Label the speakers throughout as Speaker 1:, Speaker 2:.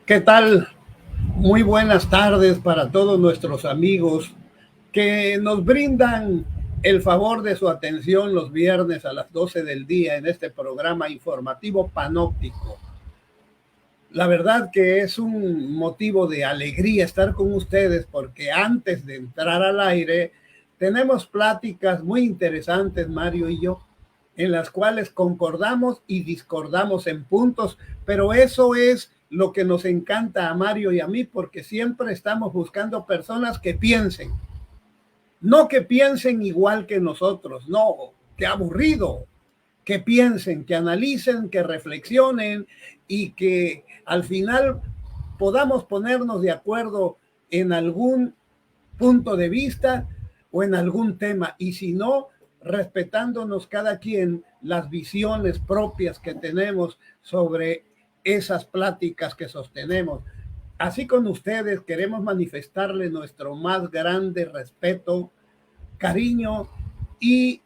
Speaker 1: ¿Qué tal? Muy buenas tardes para todos nuestros amigos que nos brindan el favor de su atención los viernes a las 12 del día en este programa informativo Panóptico. La verdad que es un motivo de alegría estar con ustedes porque antes de entrar al aire tenemos pláticas muy interesantes, Mario y yo, en las cuales concordamos y discordamos en puntos, pero eso es lo que nos encanta a Mario y a mí porque siempre estamos buscando personas que piensen, no que piensen igual que nosotros, no, qué aburrido, que piensen, que analicen, que reflexionen y que al final podamos ponernos de acuerdo en algún punto de vista o en algún tema. Y si no, respetándonos cada quien las visiones propias que tenemos sobre esas pláticas que sostenemos. Así con ustedes queremos manifestarle nuestro más grande respeto, cariño y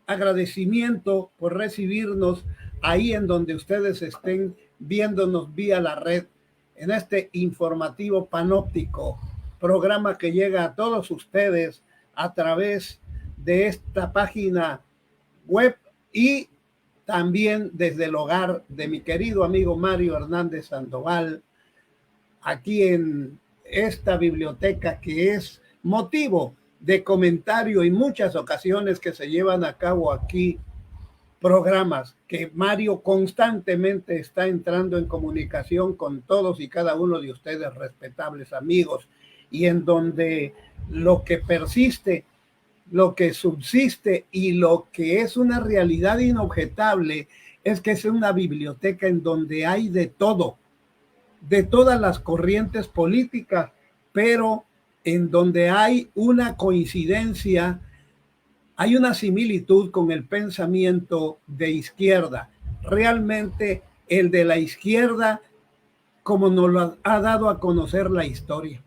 Speaker 1: agradecimiento por recibirnos ahí en donde ustedes estén viéndonos vía la red en este informativo panóptico, programa que llega a todos ustedes a través de esta página web y también desde el hogar de mi querido amigo Mario Hernández Sandoval, aquí en esta biblioteca que es motivo de comentario en muchas ocasiones que se llevan a cabo aquí, programas que Mario constantemente está entrando en comunicación con todos y cada uno de ustedes, respetables amigos, y en donde lo que persiste, lo que subsiste y lo que es una realidad inobjetable es que es una biblioteca en donde hay de todo, de todas las corrientes políticas, pero en donde hay una coincidencia, hay una similitud con el pensamiento de izquierda. Realmente el de la izquierda, como nos lo ha dado a conocer la historia.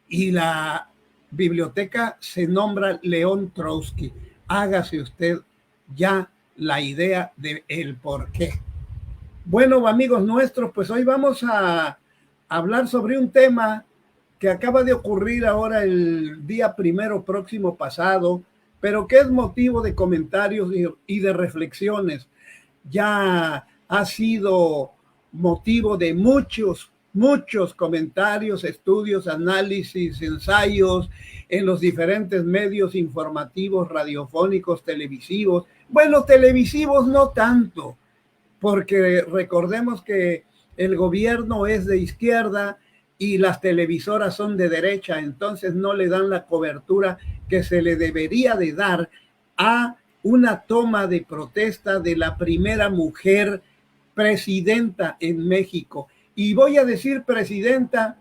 Speaker 1: Y la biblioteca se nombra León Trotsky. Hágase usted ya la idea de el por qué. Bueno, amigos nuestros, pues hoy vamos a hablar sobre un tema que acaba de ocurrir ahora el día primero próximo pasado, pero que es motivo de comentarios y de reflexiones. Ya ha sido motivo de muchos comentarios, estudios, análisis, ensayos en los diferentes medios informativos, radiofónicos, televisivos. Bueno, televisivos no tanto, porque recordemos que el gobierno es de izquierda y las televisoras son de derecha, entonces no le dan la cobertura que se le debería de dar a una toma de protesta de la primera mujer presidenta en México. Y voy a decir presidenta,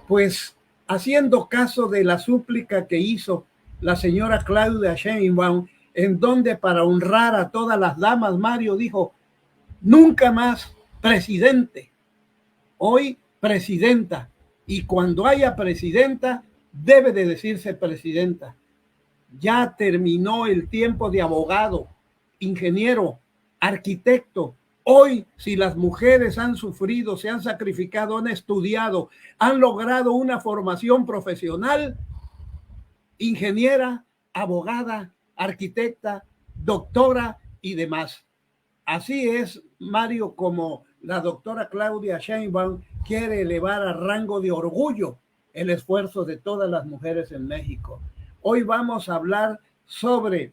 Speaker 1: pues haciendo caso de la súplica que hizo la señora Claudia Sheinbaum, en donde para honrar a todas las damas, Mario dijo, nunca más presidente, hoy presidenta. Y cuando haya presidenta, debe de decirse presidenta. Ya terminó el tiempo de abogado, ingeniero, arquitecto. Hoy, si las mujeres han sufrido, se han sacrificado, han estudiado, han logrado una formación profesional, ingeniera, abogada, arquitecta, doctora y demás. Así es, Mario, como la doctora Claudia Sheinbaum quiere elevar a rango de orgullo el esfuerzo de todas las mujeres en México. Hoy vamos a hablar sobre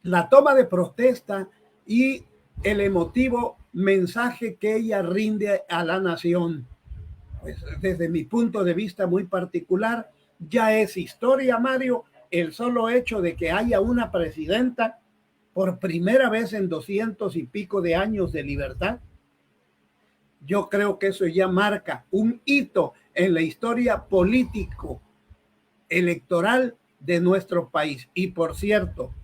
Speaker 1: la toma de protesta y el emotivo mensaje que ella rinde a la nación. Pues desde mi punto de vista muy particular, ya es historia, Mario, el solo hecho de que haya una presidenta por primera vez en 200 y pico de años de libertad. Yo creo que eso ya marca un hito en la historia político electoral de nuestro país. Y por cierto,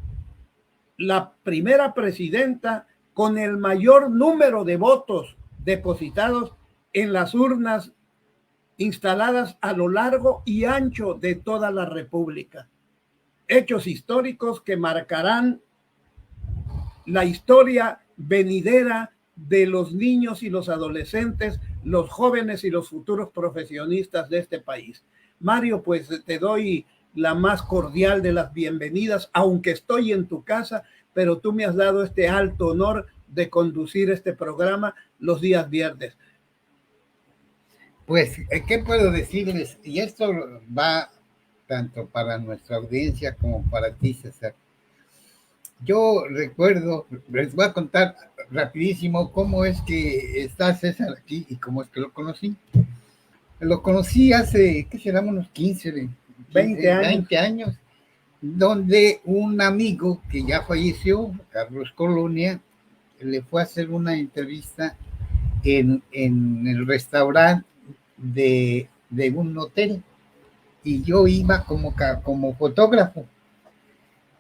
Speaker 1: la primera presidenta con el mayor número de votos depositados en las urnas instaladas a lo largo y ancho de toda la República. Hechos históricos que marcarán la historia venidera de los niños y los adolescentes, los jóvenes y los futuros profesionistas de este país. Mario, pues te doy la más cordial de las bienvenidas, aunque estoy en tu casa, pero tú me has dado este alto honor de conducir este programa los días viernes.
Speaker 2: Pues, ¿qué puedo decirles? Y esto va tanto para nuestra audiencia como para ti, César. Yo recuerdo, les voy a contar rapidísimo cómo es que está César aquí y cómo es que lo conocí. Lo conocí hace, ¿qué será? Unos 20 años, donde un amigo que ya falleció, Carlos Colonia, le fue a hacer una entrevista en el restaurante de un hotel, y yo iba como fotógrafo.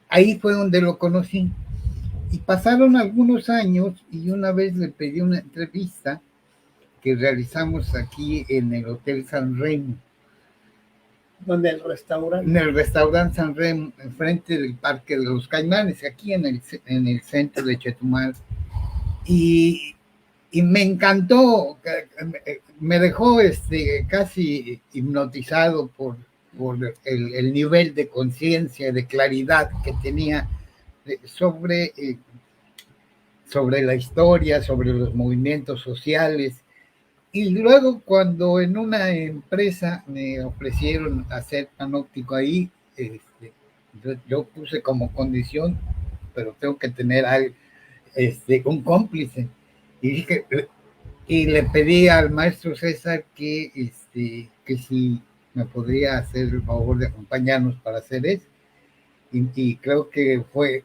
Speaker 2: Ahí fue donde lo conocí. Y pasaron algunos años y una vez le pedí una entrevista que realizamos aquí en el Hotel San Remo.
Speaker 1: ¿Dónde el restaurante?
Speaker 2: En el restaurante San Remo, enfrente del Parque de los Caimanes, aquí en el centro de Chetumal. Y me encantó, me dejó casi hipnotizado por el nivel de conciencia, de claridad que tenía sobre la historia, sobre los movimientos sociales. Y luego cuando en una empresa me ofrecieron hacer panóptico ahí, yo puse como condición, pero tengo que tener un cómplice. Y dije, y le pedí al maestro César que si me podría hacer el favor de acompañarnos para hacer eso. Y creo que fue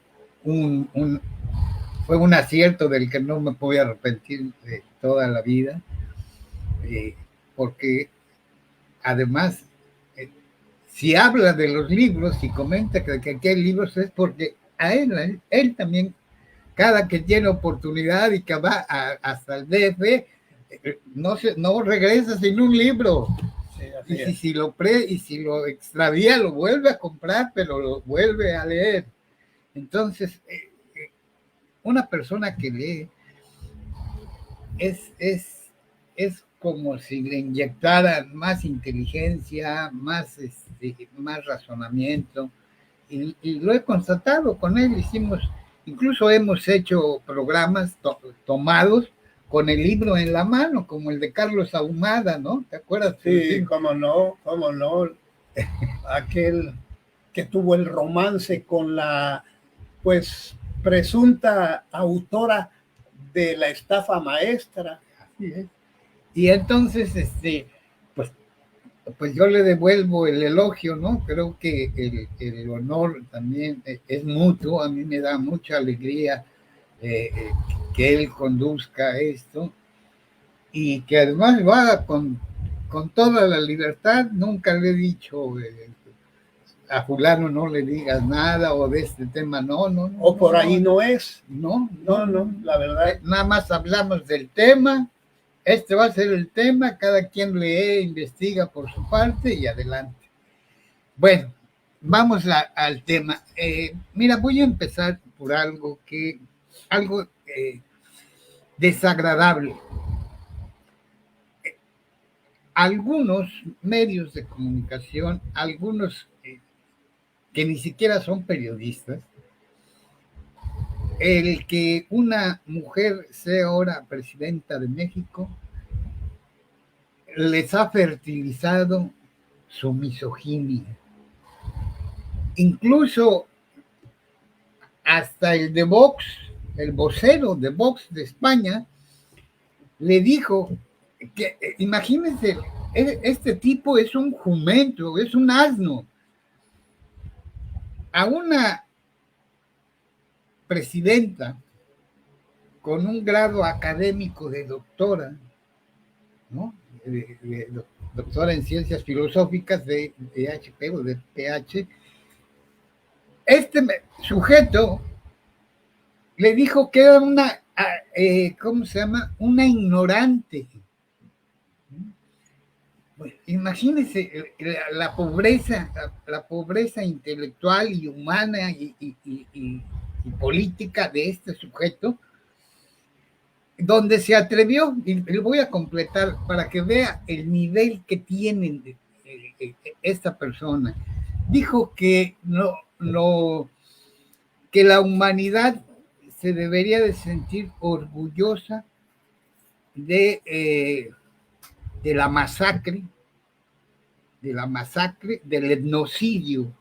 Speaker 2: fue un acierto del que no me voy a arrepentir de toda la vida, porque además, si habla de los libros y comenta que aquí hay libros, es porque a él también, cada que tiene oportunidad y que va hasta el DF, no regresa sin un libro. Sí, si lo extravía, lo vuelve a comprar, pero lo vuelve a leer. Entonces, una persona que lee es como si le inyectaran más inteligencia, más razonamiento, y lo he constatado con él. Incluso hemos hecho programas tomados con el libro en la mano, como el de Carlos Ahumada, ¿no? ¿Te acuerdas?
Speaker 1: Sí, cómo no. Aquel que tuvo el romance con la, pues, presunta autora de la estafa maestra.
Speaker 2: Así es. Y entonces, pues yo le devuelvo el elogio, ¿no? Creo que el honor también es mutuo. A mí me da mucha alegría que él conduzca esto, y que además lo haga con toda la libertad. Nunca le he dicho a fulano no le digas nada, o de este tema no.
Speaker 1: O por ahí no es.
Speaker 2: No,
Speaker 1: la verdad.
Speaker 2: Nada más hablamos del tema. Este va a ser el tema, cada quien lee, investiga por su parte y adelante. Bueno, vamos al tema. Mira, voy a empezar por algo desagradable. Algunos medios de comunicación, algunos que ni siquiera son periodistas, el que una mujer sea ahora presidenta de México les ha fertilizado su misoginia. Incluso hasta el de Vox, el vocero de Vox de España, le dijo que, imagínense, este tipo es un jumento, es un asno. A una presidenta con un grado académico de doctora, ¿no? Doctora en ciencias filosóficas de HP o de PH, este sujeto le dijo que era una, ¿cómo se llama? Una ignorante. Bueno, imagínense la pobreza intelectual y humana y política de este sujeto. donde se atrevió, y lo voy a completar para que vea el nivel que tienen esta persona. Dijo que que la humanidad se debería de sentir orgullosa de la masacre, del etnocidio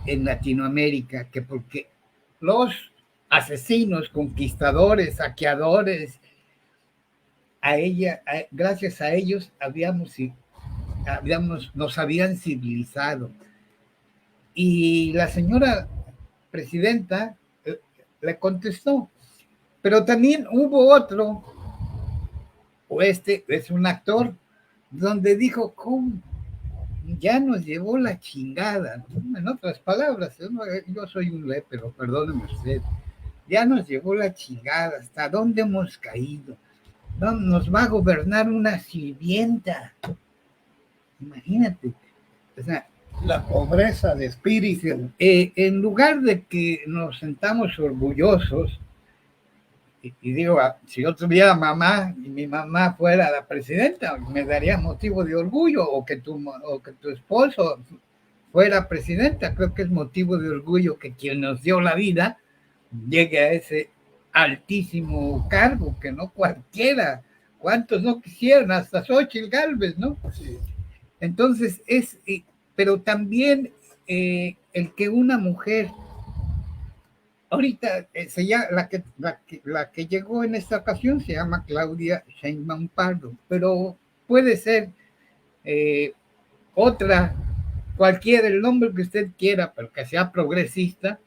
Speaker 2: en Latinoamérica, que porque los asesinos, conquistadores, saqueadores, gracias a ellos nos habían civilizado. Y la señora presidenta le contestó, pero también hubo otro, es un actor, donde dijo, ¿cómo? Ya nos llevó la chingada, ¿no? En otras palabras, yo soy un lépero, perdóneme usted, ya nos llevó la chingada, ¿hasta dónde hemos caído? No, nos va a gobernar una sirvienta, imagínate, o sea,
Speaker 1: la pobreza de espíritu.
Speaker 2: En lugar de que nos sentamos orgullosos, y digo, si yo tuviera mamá y mi mamá fuera la presidenta, me daría motivo de orgullo, o que tu esposo fuera presidenta, creo que es motivo de orgullo que quien nos dio la vida llegue a ese altísimo cargo, que no cualquiera, cuántos no quisieran, hasta Xóchitl Gálvez, ¿no? Sí. Entonces pero también el que una mujer, ahorita la que llegó en esta ocasión se llama Claudia Sheinbaum Pardo, pero puede ser otra, cualquiera, el nombre que usted quiera, pero que sea progresista.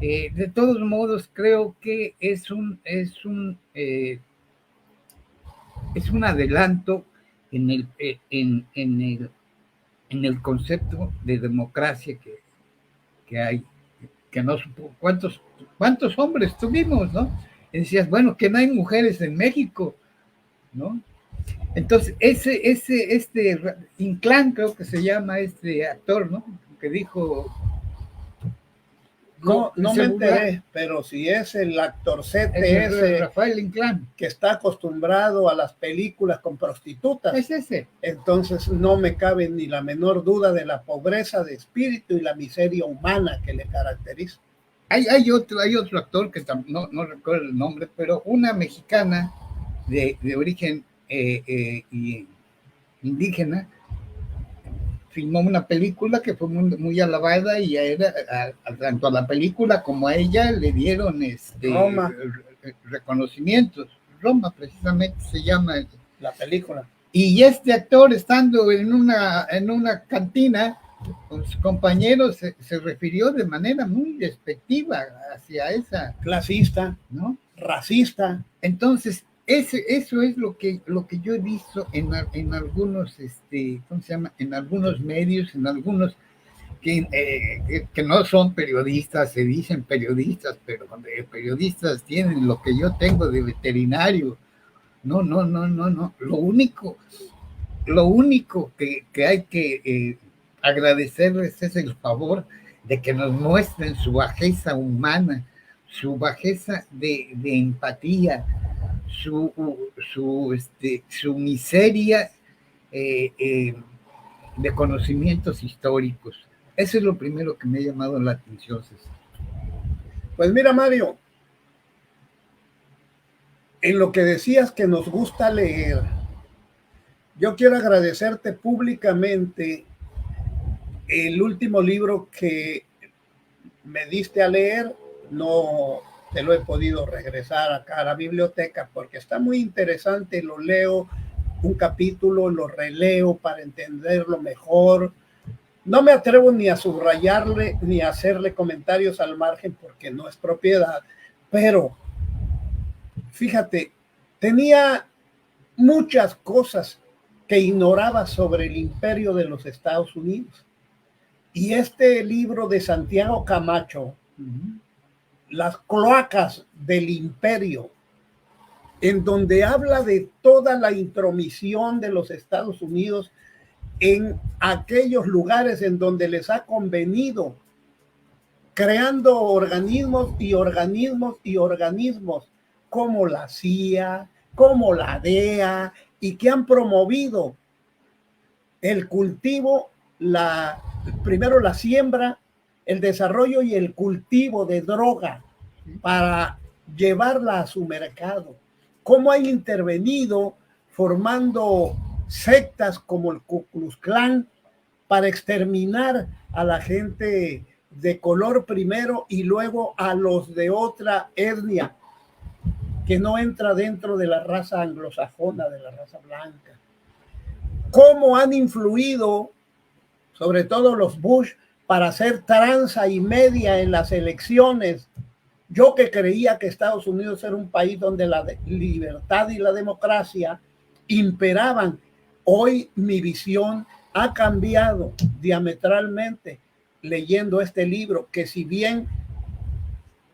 Speaker 2: De todos modos, creo que es un adelanto en el concepto de democracia que hay, que no supo cuántos hombres tuvimos, ¿no? Y decías, bueno, que no hay mujeres en México, ¿no? Entonces, este Inclán, creo que se llama este actor, ¿no? Que dijo...
Speaker 1: No me enteré, pero si es el actorcete ese,
Speaker 2: Rafael Inclán,
Speaker 1: que está acostumbrado a las películas con prostitutas,
Speaker 2: es ese.
Speaker 1: Entonces no me cabe ni la menor duda de la pobreza de espíritu y la miseria humana que le caracteriza.
Speaker 2: Hay otro actor que no recuerdo el nombre, pero una mexicana de origen indígena filmó una película que fue muy alabada, y tanto a la película como a ella le dieron reconocimientos. Roma, precisamente, se llama
Speaker 1: la película.
Speaker 2: Y este actor, estando en una cantina con sus compañeros, se refirió de manera muy despectiva hacia esa...
Speaker 1: Clasista,
Speaker 2: ¿no?
Speaker 1: Racista.
Speaker 2: Entonces, eso es lo que yo he visto en algunos, ¿cómo se llama? En algunos medios, en algunos que no son periodistas, se dicen periodistas, pero periodistas tienen lo que yo tengo de veterinario. No. Lo único que hay que agradecerles es el favor de que nos muestren su bajeza humana, su bajeza de empatía, su miseria de conocimientos históricos. Eso es lo primero que me ha llamado la atención, César.
Speaker 1: Pues mira, Mario, en lo que decías que nos gusta leer, yo quiero agradecerte públicamente el último libro que me diste a leer. No te lo he podido regresar acá a la biblioteca porque está muy interesante. Lo leo un capítulo, lo releo para entenderlo mejor. No me atrevo ni a subrayarle ni a hacerle comentarios al margen porque no es propiedad, pero fíjate, tenía muchas cosas que ignoraba sobre el imperio de los Estados Unidos. Y este libro de Santiago Camacho, Las cloacas del imperio, en donde habla de toda la intromisión de los Estados Unidos en aquellos lugares en donde les ha convenido, creando organismos como la CIA, como la DEA, y que han promovido el cultivo, primero la siembra, el desarrollo y el cultivo de droga para llevarla a su mercado. Cómo han intervenido formando sectas como el Ku Klux Klan para exterminar a la gente de color primero y luego a los de otra etnia que no entra dentro de la raza anglosajona, de la raza blanca. Cómo han influido, sobre todo los Bush, para hacer tranza y media en las elecciones. Yo que creía que Estados Unidos era un país donde la libertad y la democracia imperaban, hoy mi visión ha cambiado diametralmente leyendo este libro, que si bien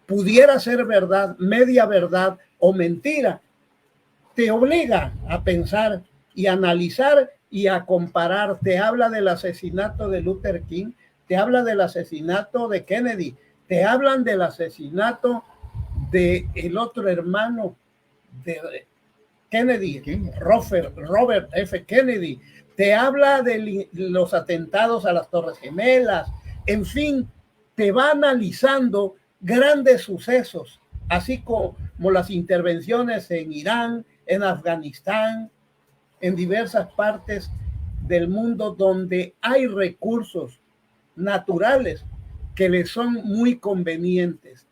Speaker 1: pudiera ser verdad, media verdad o mentira, te obliga a pensar y analizar y a comparar. Te habla del asesinato de Luther King, te habla del asesinato de Kennedy, te hablan del asesinato de el otro hermano de Kennedy, Robert F. Kennedy, te habla de los atentados a las Torres Gemelas, en fin, te va analizando grandes sucesos, así como las intervenciones en Irán, en Afganistán, en diversas partes del mundo donde hay recursos naturales que les son muy convenientes.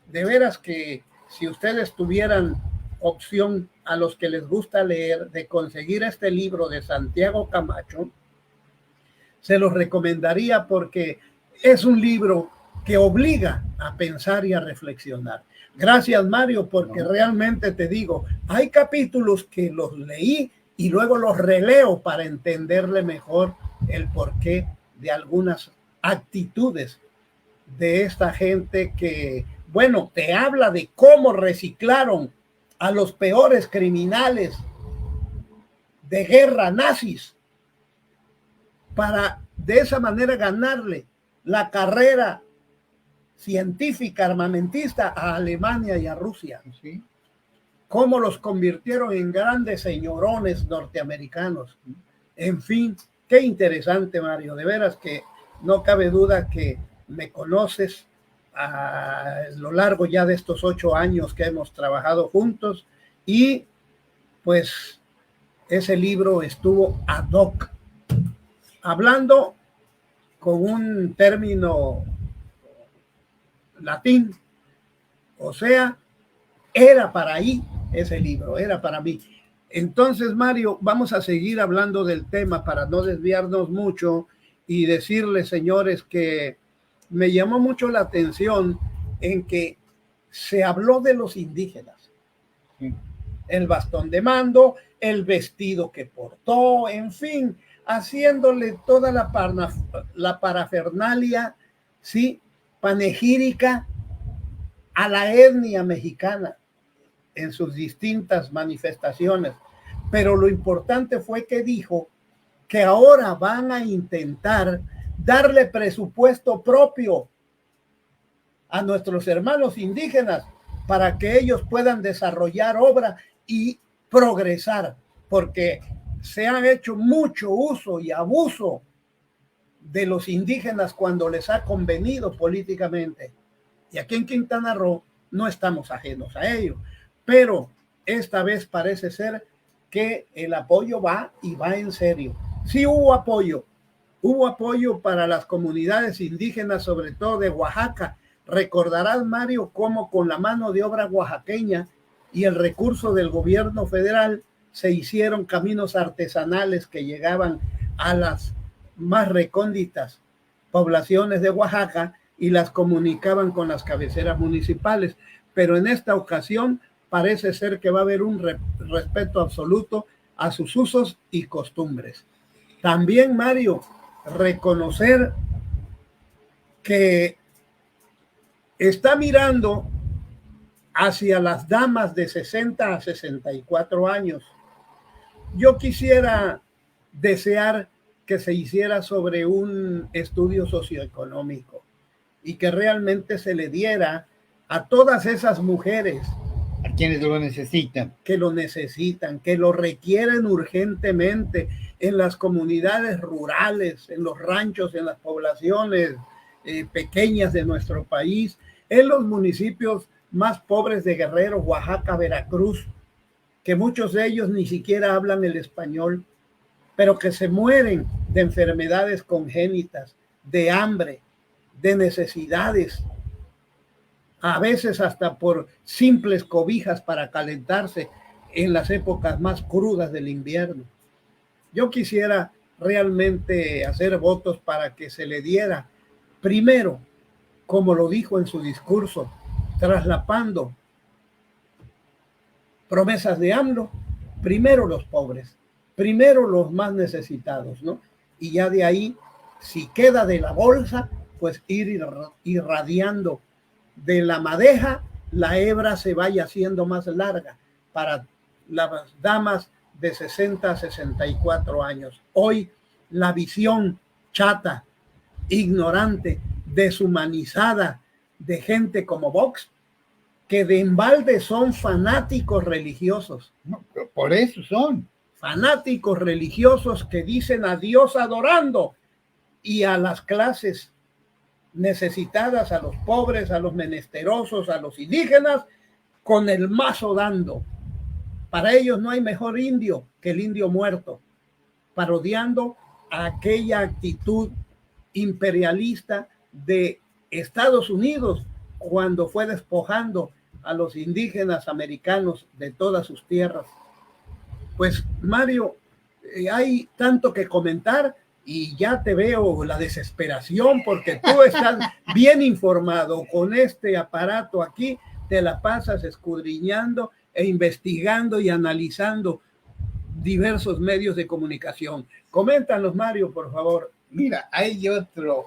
Speaker 1: De veras que si ustedes tuvieran opción, a los que les gusta leer, de conseguir este libro de Santiago Camacho, se los recomendaría porque es un libro que obliga a pensar y a reflexionar. Gracias, Mario, porque realmente te digo, hay capítulos que los leí y luego los releo para entenderle mejor el porqué de algunas actitudes de esta gente que, bueno, te habla de cómo reciclaron a los peores criminales de guerra nazis para de esa manera ganarle la carrera científica armamentista a Alemania y a Rusia.
Speaker 2: Sí.
Speaker 1: Cómo los convirtieron en grandes señorones norteamericanos. En fin, qué interesante, Mario. De veras que no cabe duda que me conoces a lo largo ya de estos 8 años que hemos trabajado juntos, y pues ese libro estuvo ad hoc, hablando con un término latín, o sea, era para ahí ese libro, era para mí. Entonces, Mario, vamos a seguir hablando del tema para no desviarnos mucho y decirles, señores, que me llamó mucho la atención en que se habló de los indígenas. El bastón de mando, el vestido que portó, en fin, haciéndole toda la parafernalia, ¿sí?, panegírica a la etnia mexicana en sus distintas manifestaciones. Pero lo importante fue que dijo que ahora van a intentar darle presupuesto propio a nuestros hermanos indígenas para que ellos puedan desarrollar obra y progresar, porque se han hecho mucho uso y abuso de los indígenas cuando les ha convenido políticamente. Y aquí en Quintana Roo no estamos ajenos a ello, pero esta vez parece ser que el apoyo va y va en serio. Sí hubo apoyo para las comunidades indígenas, sobre todo de Oaxaca. Recordarás, Mario, cómo con la mano de obra oaxaqueña y el recurso del gobierno federal se hicieron caminos artesanales que llegaban a las más recónditas poblaciones de Oaxaca y las comunicaban con las cabeceras municipales. Pero en esta ocasión parece ser que va a haber un respeto absoluto a sus usos y costumbres. También, Mario, reconocer que está mirando hacia las damas de 60 a 64 años. Yo quisiera desear que se hiciera sobre un estudio socioeconómico y que realmente se le diera a todas esas mujeres
Speaker 2: quienes lo necesitan.
Speaker 1: Que lo necesitan, que lo requieren urgentemente en las comunidades rurales, en los ranchos, en las poblaciones pequeñas de nuestro país, en los municipios más pobres de Guerrero, Oaxaca, Veracruz, que muchos de ellos ni siquiera hablan el español, pero que se mueren de enfermedades congénitas, de hambre, de necesidades, a veces hasta por simples cobijas para calentarse en las épocas más crudas del invierno. Yo quisiera realmente hacer votos para que se le diera, primero, como lo dijo en su discurso, traslapando promesas de AMLO, primero los pobres, primero los más necesitados, ¿no? Y ya de ahí, si queda de la bolsa, pues ir irradiando de la madeja, la hebra se vaya haciendo más larga para las damas de 60 a 64 años. Hoy la visión chata, ignorante, deshumanizada de gente como Vox, que de embalde son fanáticos religiosos.
Speaker 2: No, por eso son.
Speaker 1: Fanáticos religiosos que dicen a Dios adorando y a las clases necesitadas, a los pobres, a los menesterosos, a los indígenas, con el mazo dando. Para ellos no hay mejor indio que el indio muerto, parodiando aquella actitud imperialista de Estados Unidos cuando fue despojando a los indígenas americanos de todas sus tierras. Pues Mario, hay tanto que comentar y ya te veo la desesperación porque tú estás bien informado con este aparato aquí, te la pasas escudriñando e investigando y analizando diversos medios de comunicación. Coméntanos, Mario, por favor.
Speaker 2: Mira, hay otro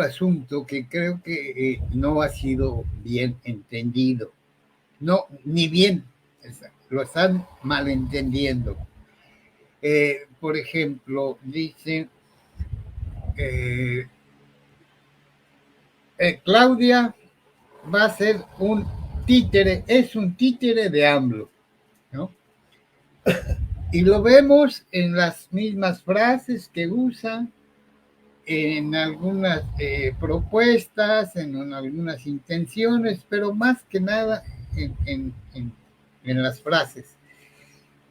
Speaker 2: asunto que creo que no ha sido bien entendido. No, ni bien, lo están malentendiendo. Por ejemplo, dicen Claudia va a ser un títere, es un títere de AMLO, ¿no? Y lo vemos en las mismas frases que usa, en algunas propuestas, en algunas intenciones, pero más que nada en las frases.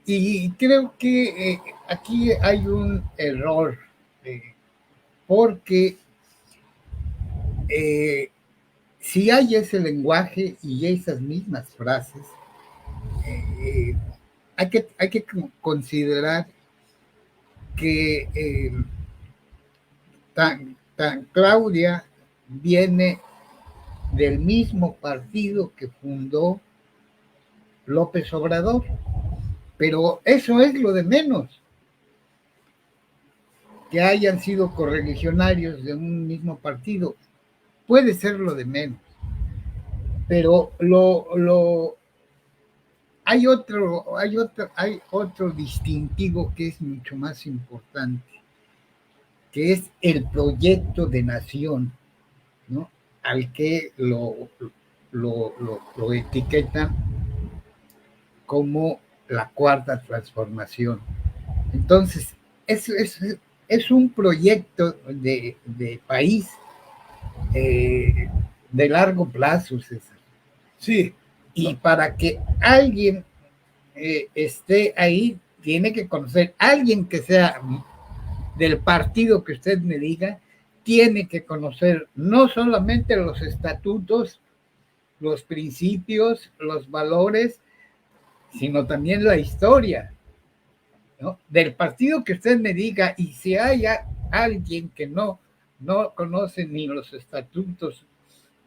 Speaker 2: Y creo que aquí hay un error, porque si hay ese lenguaje y esas mismas frases, hay que considerar que Claudia viene del mismo partido que fundó López Obrador, pero eso es lo de menos, que hayan sido correligionarios de un mismo partido, puede ser lo de menos, pero hay otro distintivo que es mucho más importante, que es el proyecto de nación, ¿no? Al que lo etiquetan como la cuarta transformación. Entonces, es un proyecto de país de largo plazo, César.
Speaker 1: Sí.
Speaker 2: Y para que alguien esté ahí, tiene que conocer, alguien que sea del partido que usted me diga, tiene que conocer no solamente los estatutos, los principios, los valores, sino también la historia, ¿no? Del partido que usted me diga, y si hay alguien que no conoce ni los estatutos,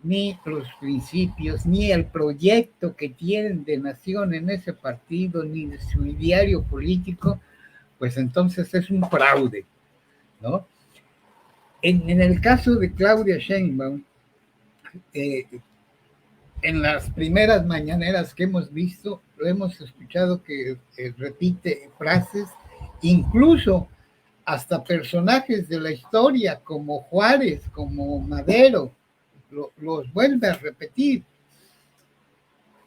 Speaker 2: ni los principios, ni el proyecto que tienen de nación en ese partido, ni de su ideario político, pues entonces es un fraude, ¿no? En el caso de Claudia Sheinbaum, en las primeras mañaneras que hemos visto, lo hemos escuchado que repite frases, incluso hasta personajes de la historia como Juárez, como Madero, los vuelve a repetir.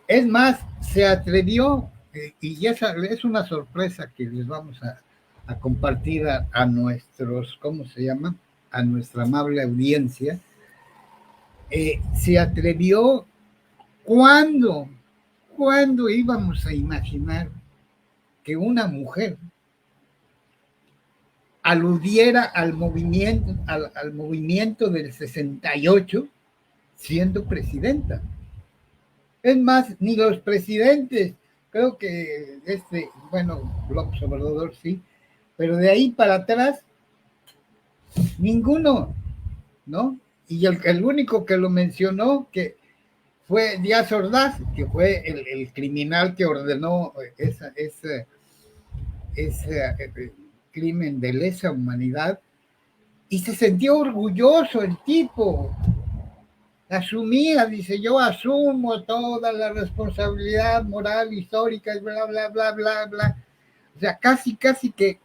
Speaker 2: Es más, se atrevió, y esa es una sorpresa que les vamos a compartir a nuestros, ¿cómo se llama? A nuestra amable audiencia. Se atrevió cuando íbamos a imaginar que una mujer aludiera al movimiento del 68 siendo presidenta. Es más, ni los presidentes, creo que López Obrador sí, pero de ahí para atrás, ninguno, ¿no? Y el único que lo mencionó que fue Díaz Ordaz, que fue el criminal que ordenó ese crimen de lesa humanidad, y se sintió orgulloso el tipo. Asumía, dice, yo asumo toda la responsabilidad moral, histórica, bla, bla, bla, bla, bla. O sea, casi que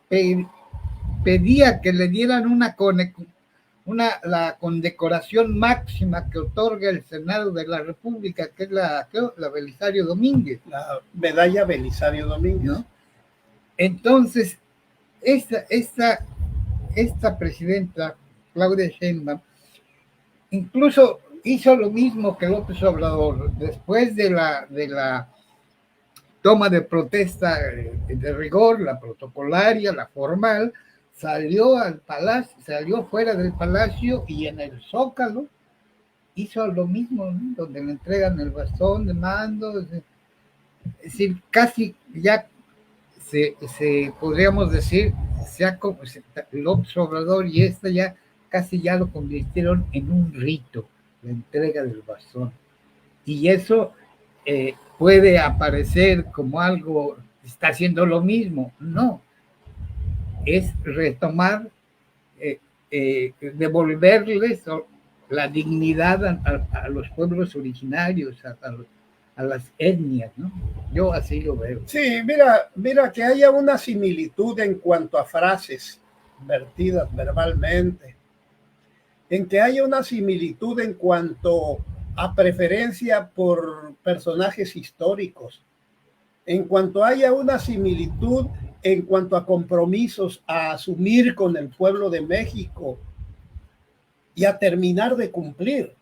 Speaker 2: pedía que le dieran la condecoración máxima que otorga el Senado de la República, que es la Belisario Domínguez.
Speaker 1: La medalla Belisario Domínguez, ¿no?
Speaker 2: Entonces, esta presidenta, Claudia Sheinbaum, incluso hizo lo mismo que López Obrador. Después de la toma de protesta de rigor, la protocolaria, la formal, salió al palacio, salió fuera del palacio y en el Zócalo hizo lo mismo, ¿no? Donde le entregan el bastón de mando. Es decir, casi ya podríamos decir, López Obrador y ya casi ya lo convirtieron en un rito, la entrega del bastón. Y eso puede aparecer como algo, está haciendo lo mismo. No, es retomar, devolverles la dignidad a los pueblos originarios, a las etnias, ¿no? Yo así lo veo.
Speaker 1: Sí, mira que haya una similitud en cuanto a frases vertidas verbalmente, en que haya una similitud en cuanto a preferencia por personajes históricos, en cuanto haya una similitud en cuanto a compromisos a asumir con el pueblo de México y a terminar de cumplir,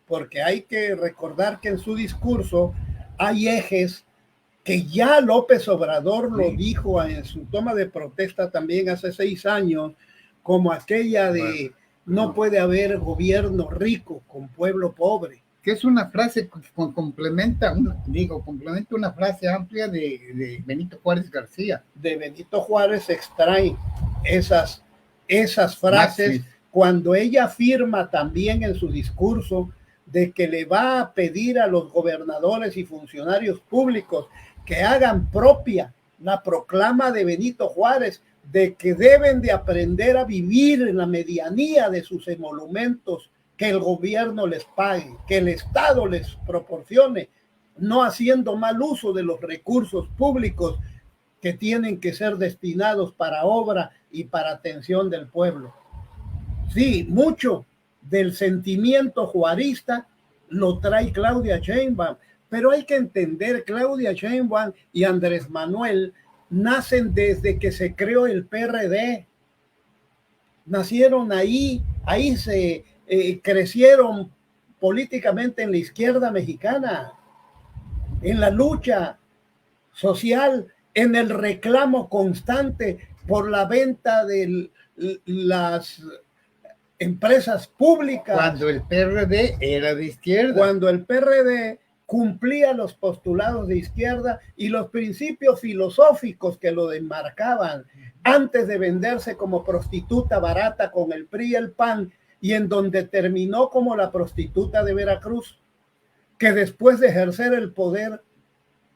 Speaker 1: porque hay que recordar que en su discurso hay ejes que ya López Obrador lo dijo en su toma de protesta también hace 6 años, como aquella de no puede haber gobierno rico con pueblo pobre.
Speaker 2: Que es una frase que complementa una frase amplia de Benito Juárez García.
Speaker 1: De Benito Juárez extrae esas frases cuando ella afirma también en su discurso de que le va a pedir a los gobernadores y funcionarios públicos que hagan propia la proclama de Benito Juárez de que deben de aprender a vivir en la medianía de sus emolumentos que el gobierno les pague, que el Estado les proporcione, no haciendo mal uso de los recursos públicos que tienen que ser destinados para obra y para atención del pueblo. Sí, mucho del sentimiento juarista lo trae Claudia Sheinbaum, pero hay que entender, Claudia Sheinbaum y Andrés Manuel nacen desde que se creó el PRD. Nacieron ahí se crecieron políticamente en la izquierda mexicana, en la lucha social, en el reclamo constante por la venta de las empresas públicas.
Speaker 2: Cuando el PRD era de izquierda.
Speaker 1: Cuando el PRD cumplía los postulados de izquierda y los principios filosóficos que lo demarcaban antes de venderse como prostituta barata con el PRI y el PAN, y en donde terminó como la prostituta de Veracruz, que después de ejercer el poder,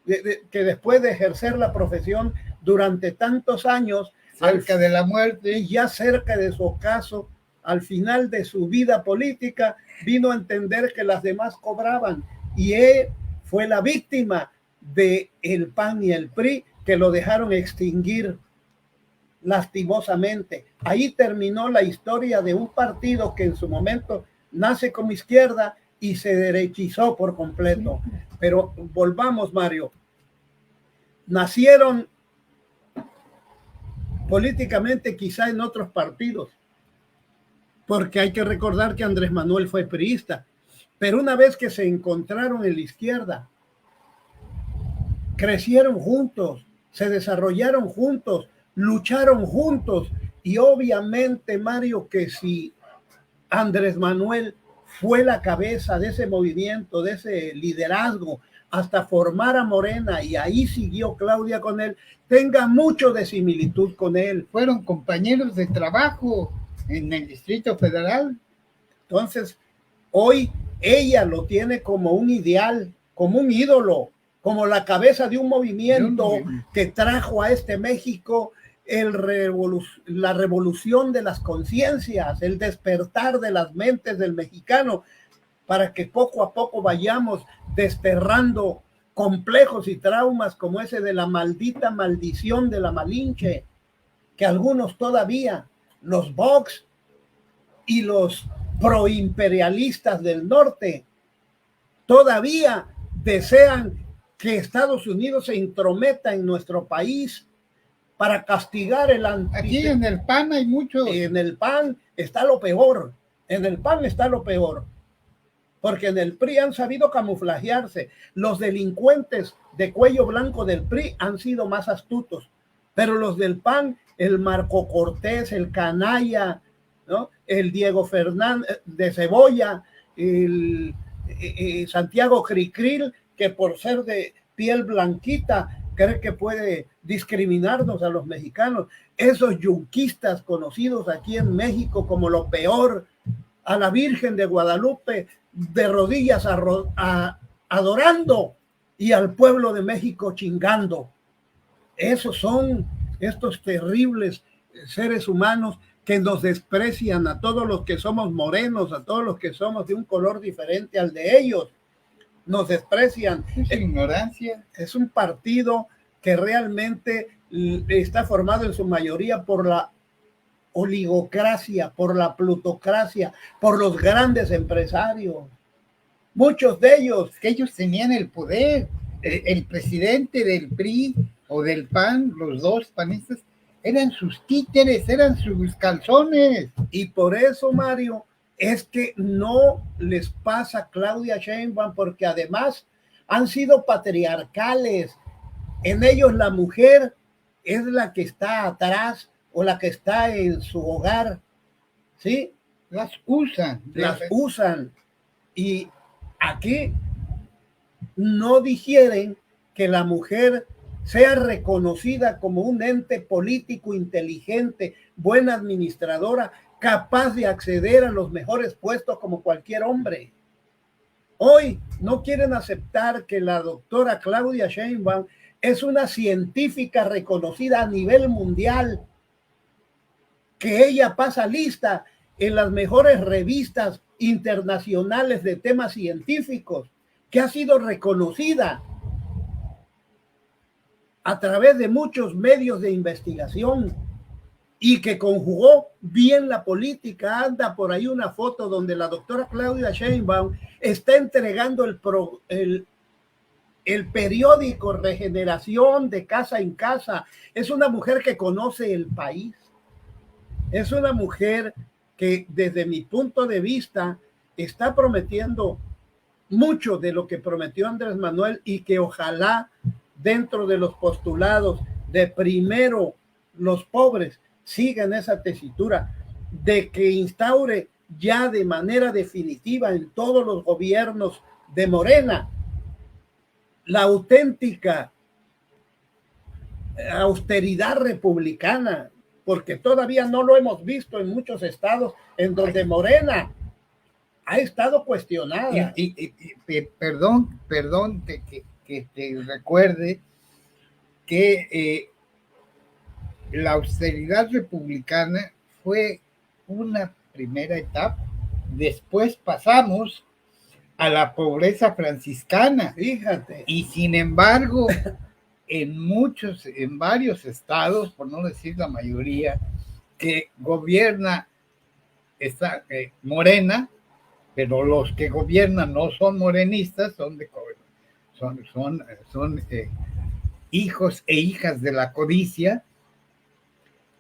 Speaker 1: que después de ejercer la profesión durante tantos años,
Speaker 2: cerca de la muerte,
Speaker 1: y ya cerca de su ocaso, al final de su vida política, vino a entender que las demás cobraban, y él fue la víctima de el PAN y el PRI, que lo dejaron extinguir lastimosamente. Ahí terminó la historia de un partido que en su momento nace como izquierda y se derechizó por completo. Pero volvamos, Mario. Nacieron políticamente quizá en otros partidos, porque hay que recordar que Andrés Manuel fue priista, pero una vez que se encontraron en la izquierda, crecieron juntos, se desarrollaron juntos, lucharon juntos, y obviamente, Mario, que si Andrés Manuel fue la cabeza de ese movimiento, de ese liderazgo, hasta formar a Morena, y ahí siguió Claudia con él, tenga mucho de similitud con él.
Speaker 2: Fueron compañeros de trabajo en el Distrito Federal.
Speaker 1: Entonces, hoy ella lo tiene como un ideal, como un ídolo, como la cabeza de un movimiento que trajo a este México la revolución de las conciencias, el despertar de las mentes del mexicano, para que poco a poco vayamos desterrando complejos y traumas como ese de la maldita maldición de la Malinche, que algunos todavía, los Vox y los proimperialistas del norte, todavía desean que Estados Unidos se intrometa en nuestro país para castigar el
Speaker 2: Aquí en el PAN hay muchos.
Speaker 1: En el PAN está lo peor. En el PAN está lo peor. Porque en el PRI han sabido camuflajearse. Los delincuentes de cuello blanco del PRI han sido más astutos. Pero los del PAN, el Marco Cortés, el Canalla, ¿no? El Diego Fernández de Cebolla, el Santiago Cricril, que por ser de piel blanquita cree que puede discriminarnos a los mexicanos. Esos yunquistas conocidos aquí en México como lo peor, a la Virgen de Guadalupe de rodillas adorando y al pueblo de México chingando. Esos son estos terribles seres humanos que nos desprecian a todos los que somos morenos, a todos los que somos de un color diferente al de ellos. Nos desprecian.
Speaker 2: Es ignorancia.
Speaker 1: Es un partido que realmente está formado en su mayoría por la oligocracia, por la plutocracia, por los grandes empresarios. Muchos de ellos.
Speaker 2: Que ellos tenían el poder. El presidente del PRI o del PAN, los dos panistas, eran sus títeres, eran sus calzones.
Speaker 1: Y por eso, Mario, es que no les pasa a Claudia Sheinbaum, porque además han sido patriarcales. En ellos la mujer es la que está atrás o la que está en su hogar, ¿sí?
Speaker 2: Las usan.
Speaker 1: Las usan. Y aquí no digieren que la mujer sea reconocida como un ente político inteligente, buena administradora, capaz de acceder a los mejores puestos como cualquier hombre. Hoy no quieren aceptar que la doctora Claudia Sheinbaum es una científica reconocida a nivel mundial, que ella pasa lista en las mejores revistas internacionales de temas científicos, que ha sido reconocida a través de muchos medios de investigación y que conjugó bien la política. Anda por ahí una foto donde la doctora Claudia Sheinbaum está entregando el periódico Regeneración de casa en casa. Es una mujer que conoce el país. Es una mujer que desde mi punto de vista está prometiendo mucho de lo que prometió Andrés Manuel, y que ojalá dentro de los postulados de primero los pobres sigan esa tesitura de que instaure ya de manera definitiva en todos los gobiernos de Morena la auténtica austeridad republicana, porque todavía no lo hemos visto en muchos estados en donde Morena ha estado cuestionada.
Speaker 2: Perdón que te recuerde que la austeridad republicana fue una primera etapa. Después pasamos a la pobreza franciscana.
Speaker 1: Fíjate.
Speaker 2: Y sin embargo, en varios estados, por no decir la mayoría, que gobierna Morena, pero los que gobiernan no son morenistas, son hijos e hijas de la codicia.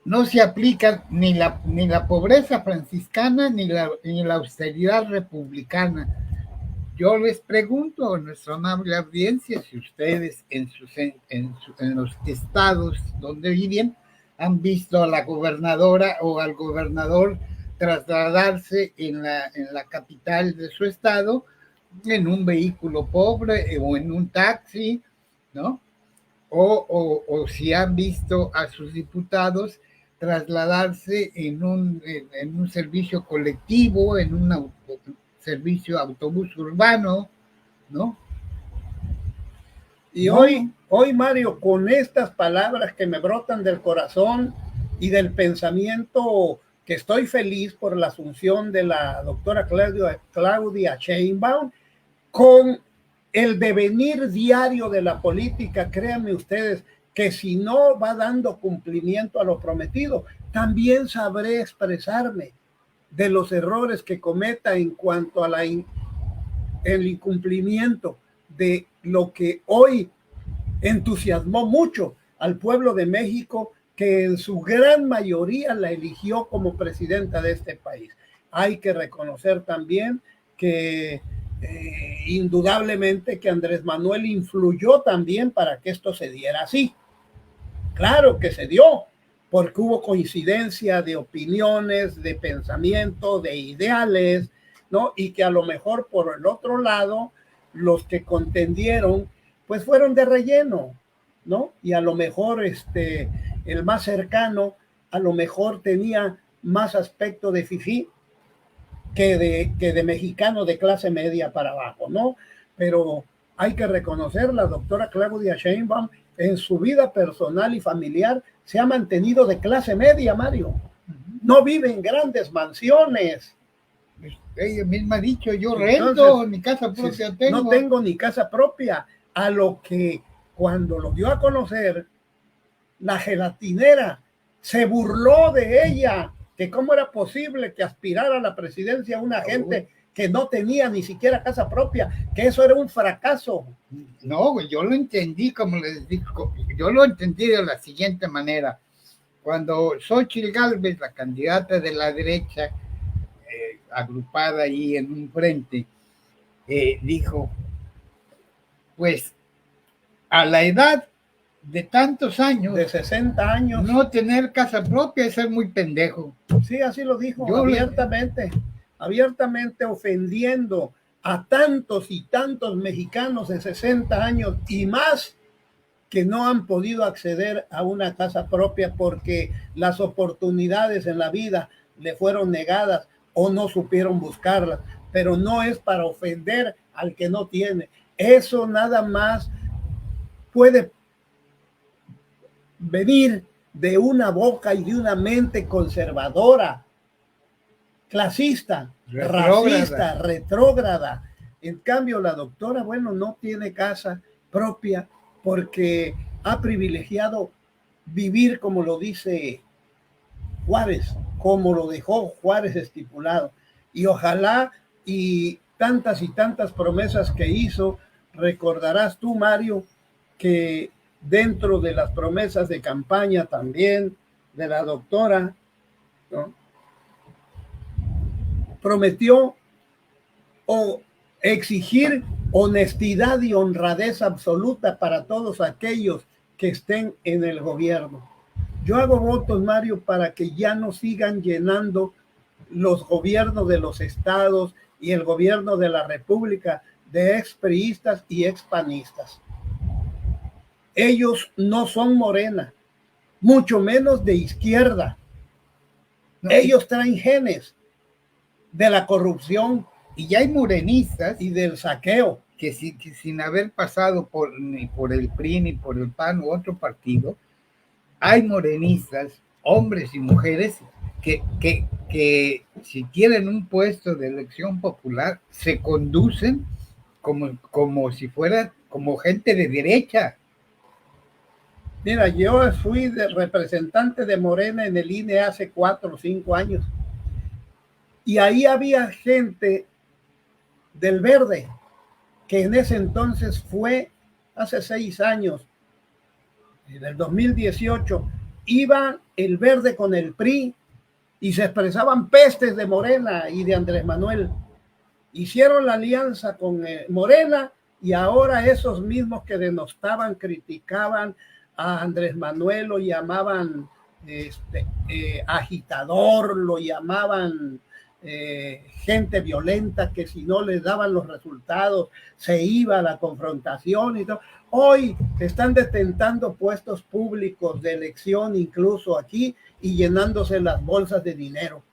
Speaker 2: No se aplica ni la pobreza franciscana ni la austeridad republicana. Yo les pregunto a nuestra amable audiencia si ustedes en los estados donde viven han visto a la gobernadora o al gobernador trasladarse en la capital de su estado en un vehículo pobre o en un taxi, ¿no? O si han visto a sus diputados trasladarse en un servicio colectivo, en un servicio autobús urbano, ¿no?
Speaker 1: Y hoy, Mario, con estas palabras que me brotan del corazón y del pensamiento, que estoy feliz por la asunción de la doctora Claudia Sheinbaum, con el devenir diario de la política, créanme ustedes que si no va dando cumplimiento a lo prometido, también sabré expresarme de los errores que cometa en cuanto a el incumplimiento de lo que hoy entusiasmó mucho al pueblo de México, que en su gran mayoría la eligió como presidenta de este país. Hay que reconocer también que indudablemente que Andrés Manuel influyó también para que esto se diera así. Claro que se dio, porque hubo coincidencia de opiniones, de pensamiento, de ideales, ¿no? Y que a lo mejor por el otro lado, los que contendieron, pues fueron de relleno, ¿no? Y a lo mejor el más cercano, a lo mejor tenía más aspecto de fifí que de mexicano de clase media para abajo, ¿no? Pero hay que reconocer, la doctora Claudia Sheinbaum en su vida personal y familiar se ha mantenido de clase media, Mario. No vive en grandes mansiones.
Speaker 2: Ella misma ha dicho, yo rento, mi casa propia tengo.
Speaker 1: No tengo ni casa propia, a lo que cuando lo dio a conocer, la gelatinera se burló de ella, que cómo era posible que aspirara a la presidencia una gente que no tenía ni siquiera casa propia, que eso era un fracaso.
Speaker 2: No, yo lo entendí, como les digo, yo lo entendí de la siguiente manera. Cuando Xóchitl Gálvez, la candidata de la derecha, agrupada ahí en un frente, dijo, pues a la edad de tantos años,
Speaker 1: de 60 años,
Speaker 2: no tener casa propia es ser muy pendejo.
Speaker 1: Sí, así lo dijo, abiertamente ofendiendo a tantos y tantos mexicanos de 60 años y más que no han podido acceder a una casa propia porque las oportunidades en la vida le fueron negadas o no supieron buscarlas, pero no es para ofender al que no tiene. Eso nada más puede venir de una boca y de una mente conservadora, clasista, racista, retrógrada. En cambio, la doctora, bueno, no tiene casa propia porque ha privilegiado vivir como lo dice Juárez, como lo dejó Juárez estipulado. Y ojalá y tantas promesas que hizo, recordarás tú, Mario, que dentro de las promesas de campaña también de la doctora, ¿no?, prometió exigir honestidad y honradez absoluta para todos aquellos que estén en el gobierno. Yo hago votos, Mario, para que ya no sigan llenando los gobiernos de los estados y el gobierno de la República de expriistas y expanistas. Ellos no son Morena, mucho menos de izquierda. No, ellos traen genes de la corrupción.
Speaker 2: Y ya hay morenistas
Speaker 1: y del saqueo.
Speaker 2: Que sin haber pasado ni por el PRI, ni por el PAN u otro partido, hay morenistas, hombres y mujeres, que si tienen un puesto de elección popular, se conducen como si fueran como gente de derecha.
Speaker 1: Mira, yo fui representante de Morena en el INE hace 4 o 5 años. Y ahí había gente del Verde, que en ese entonces fue hace 6 años, en el 2018, iba el Verde con el PRI y se expresaban pestes de Morena y de Andrés Manuel. Hicieron la alianza con Morena y ahora esos mismos que denostaban, criticaban a Andrés Manuel, lo llamaban agitador, lo llamaban gente violenta, que si no les daban los resultados se iba a la confrontación y todo. Hoy están detentando puestos públicos de elección, incluso aquí, y llenándose las bolsas de dinero.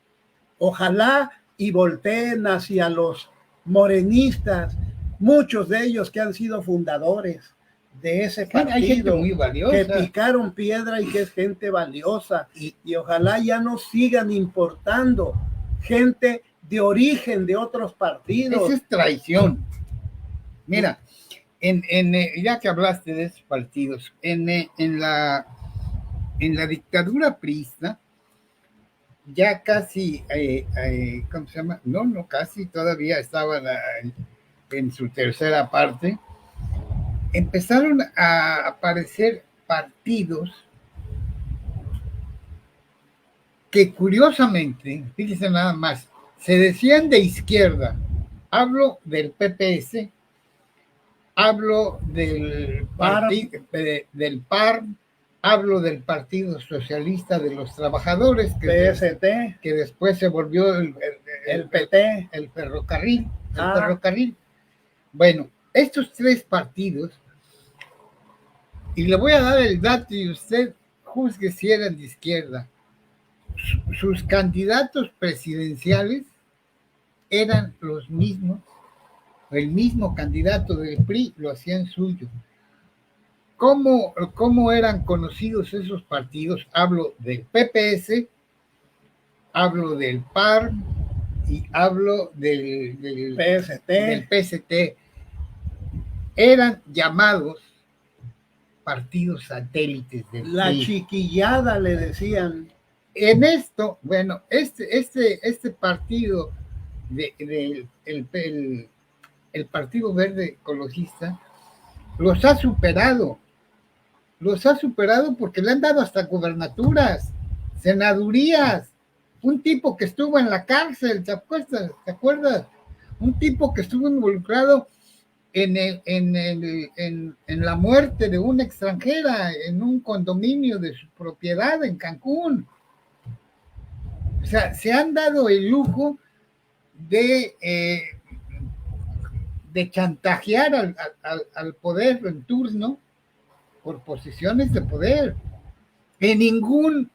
Speaker 1: Ojalá y volteen hacia los morenistas, muchos de ellos que han sido fundadores de ese partido,
Speaker 2: hay gente muy valiosa,
Speaker 1: que picaron piedra y que es gente valiosa, y ojalá ya no sigan importando gente de origen de otros partidos.
Speaker 2: Esa es traición. Mira, ya que hablaste de esos partidos, en la dictadura priista, ya casi, ¿cómo se llama? No, casi, todavía estaban en su tercera parte, empezaron a aparecer partidos que curiosamente, fíjense nada más, se decían de izquierda. Hablo del PPS, hablo del PAR, hablo del Partido Socialista de los Trabajadores, que después se volvió el PT, el ferrocarril. Bueno, estos tres partidos, y le voy a dar el dato y usted juzgue si eran de izquierda. Sus candidatos presidenciales eran los mismos, el mismo candidato del PRI lo hacían suyo. ¿Cómo eran conocidos esos partidos? Hablo del PPS, hablo del PAR y hablo del PST. Eran llamados partidos satélites del PRI.
Speaker 1: La chiquillada le decían.
Speaker 2: En esto, bueno, este partido el Partido Verde Ecologista los ha superado porque le han dado hasta gubernaturas, senadurías. Un tipo que estuvo en la cárcel, ¿te acuerdas? Un tipo que estuvo involucrado en la muerte de una extranjera en un condominio de su propiedad en Cancún. O sea, se han dado el lujo de chantajear al poder en turno por posiciones de poder. En ningún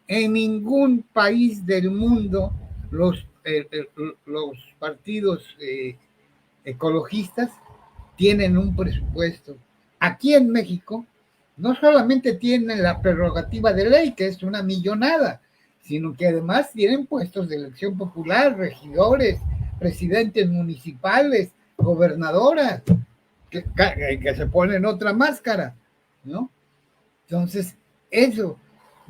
Speaker 2: país del mundo los partidos ecologistas tienen un presupuesto. Aquí en México no solamente tienen la prerrogativa de ley, que es una millonada, sino que además tienen puestos de elección popular, regidores, presidentes municipales, gobernadoras, que se ponen otra máscara, ¿no? Entonces, eso,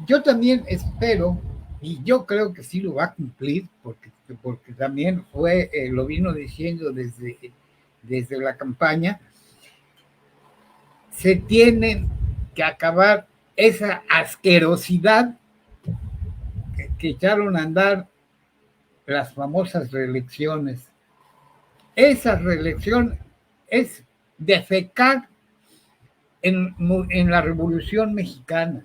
Speaker 2: yo también espero, y yo creo que sí lo va a cumplir, porque también lo vino diciendo desde la campaña, se tienen que acabar esa asquerosidad que echaron a andar las famosas reelecciones. Esa reelección es defecar en la Revolución Mexicana.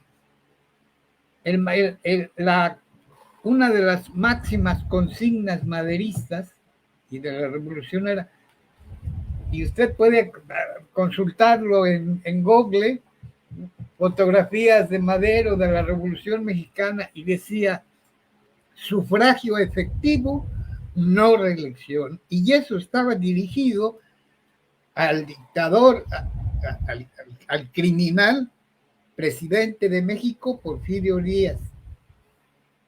Speaker 2: Una de las máximas consignas maderistas y de la revolución era, y usted puede consultarlo en Google, fotografías de Madero de la Revolución Mexicana, y decía sufragio efectivo, no reelección, y eso estaba dirigido al dictador, al criminal presidente de México, Porfirio Díaz,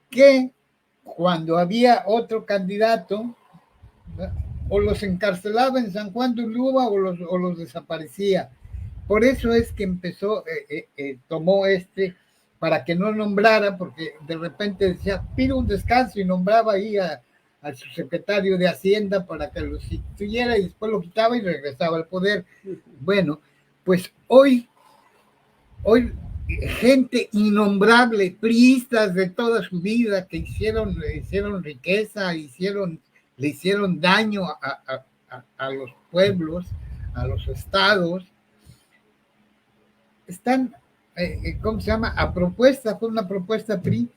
Speaker 2: que cuando había otro candidato, o los encarcelaba en San Juan de Ulúa o los desaparecía. Por eso es que tomó para que no nombrara, porque de repente decía, pido un descanso, y nombraba ahí a a su secretario de Hacienda para que lo sustituyera y después lo quitaba y regresaba al poder. Bueno, pues hoy gente innombrable, priistas de toda su vida que hicieron riqueza, le hicieron daño a los pueblos, a los estados, están, ¿cómo se llama? Fue una propuesta PRI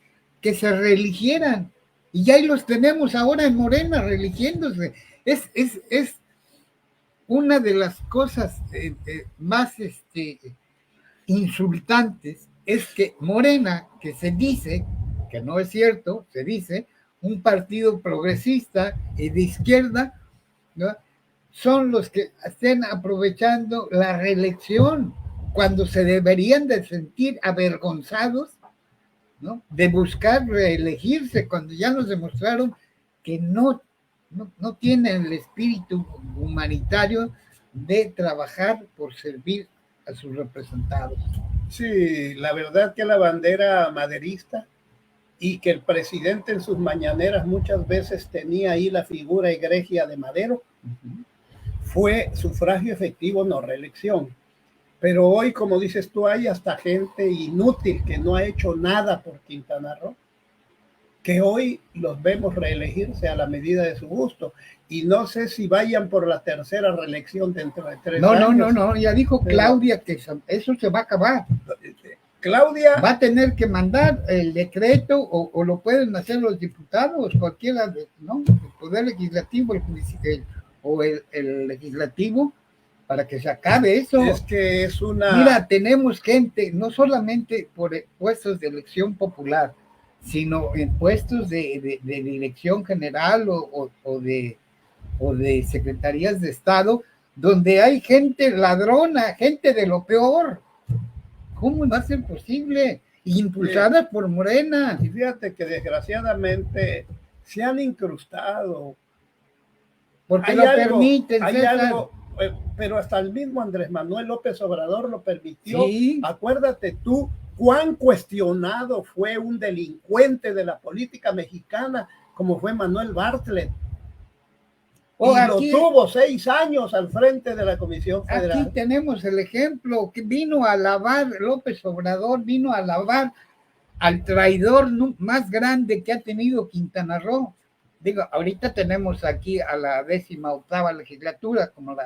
Speaker 2: que se reeligieran. Y ya ahí los tenemos ahora en Morena reeligiéndose. Es una de las cosas más insultantes, es que Morena, que se dice, que no es cierto, se dice, un partido progresista y de izquierda, ¿no?, son los que estén aprovechando la reelección, cuando se deberían de sentir avergonzados, ¿no?, de buscar reelegirse, cuando ya nos demostraron que no tienen el espíritu humanitario de trabajar por servir a sus representados.
Speaker 1: Sí, la verdad que la bandera maderista y que el presidente en sus mañaneras muchas veces tenía ahí la figura egregia de Madero, fue sufragio efectivo, no reelección. Pero hoy, como dices tú, hay hasta gente inútil que no ha hecho nada por Quintana Roo, que hoy los vemos reelegirse a la medida de su gusto. Y no sé si vayan por la tercera reelección dentro de 3 años.
Speaker 2: No, ya dijo Claudia que eso se va a acabar.
Speaker 1: Claudia
Speaker 2: va a tener que mandar el decreto o lo pueden hacer los diputados, cualquiera, ¿no?, el poder legislativo, el legislativo, para que se acabe eso.
Speaker 1: Es que es una...
Speaker 2: Mira, tenemos gente, no solamente por puestos de elección popular, sino en puestos de dirección general o de secretarías de Estado, donde hay gente ladrona, gente de lo peor. ¿Cómo va a ser posible? Impulsadas por Morena.
Speaker 1: Y fíjate que desgraciadamente se han incrustado.
Speaker 2: Porque lo permiten,
Speaker 1: hay algo, pero hasta el mismo Andrés Manuel López Obrador lo permitió.
Speaker 2: Sí.
Speaker 1: Acuérdate tú cuán cuestionado fue un delincuente de la política mexicana como fue Manuel Bartlett. Aquí, lo tuvo 6 años al frente de la Comisión Federal.
Speaker 2: Aquí tenemos el ejemplo que vino a alabar, López Obrador vino a alabar al traidor más grande que ha tenido Quintana Roo. Digo, ahorita tenemos aquí a la 18ª legislatura como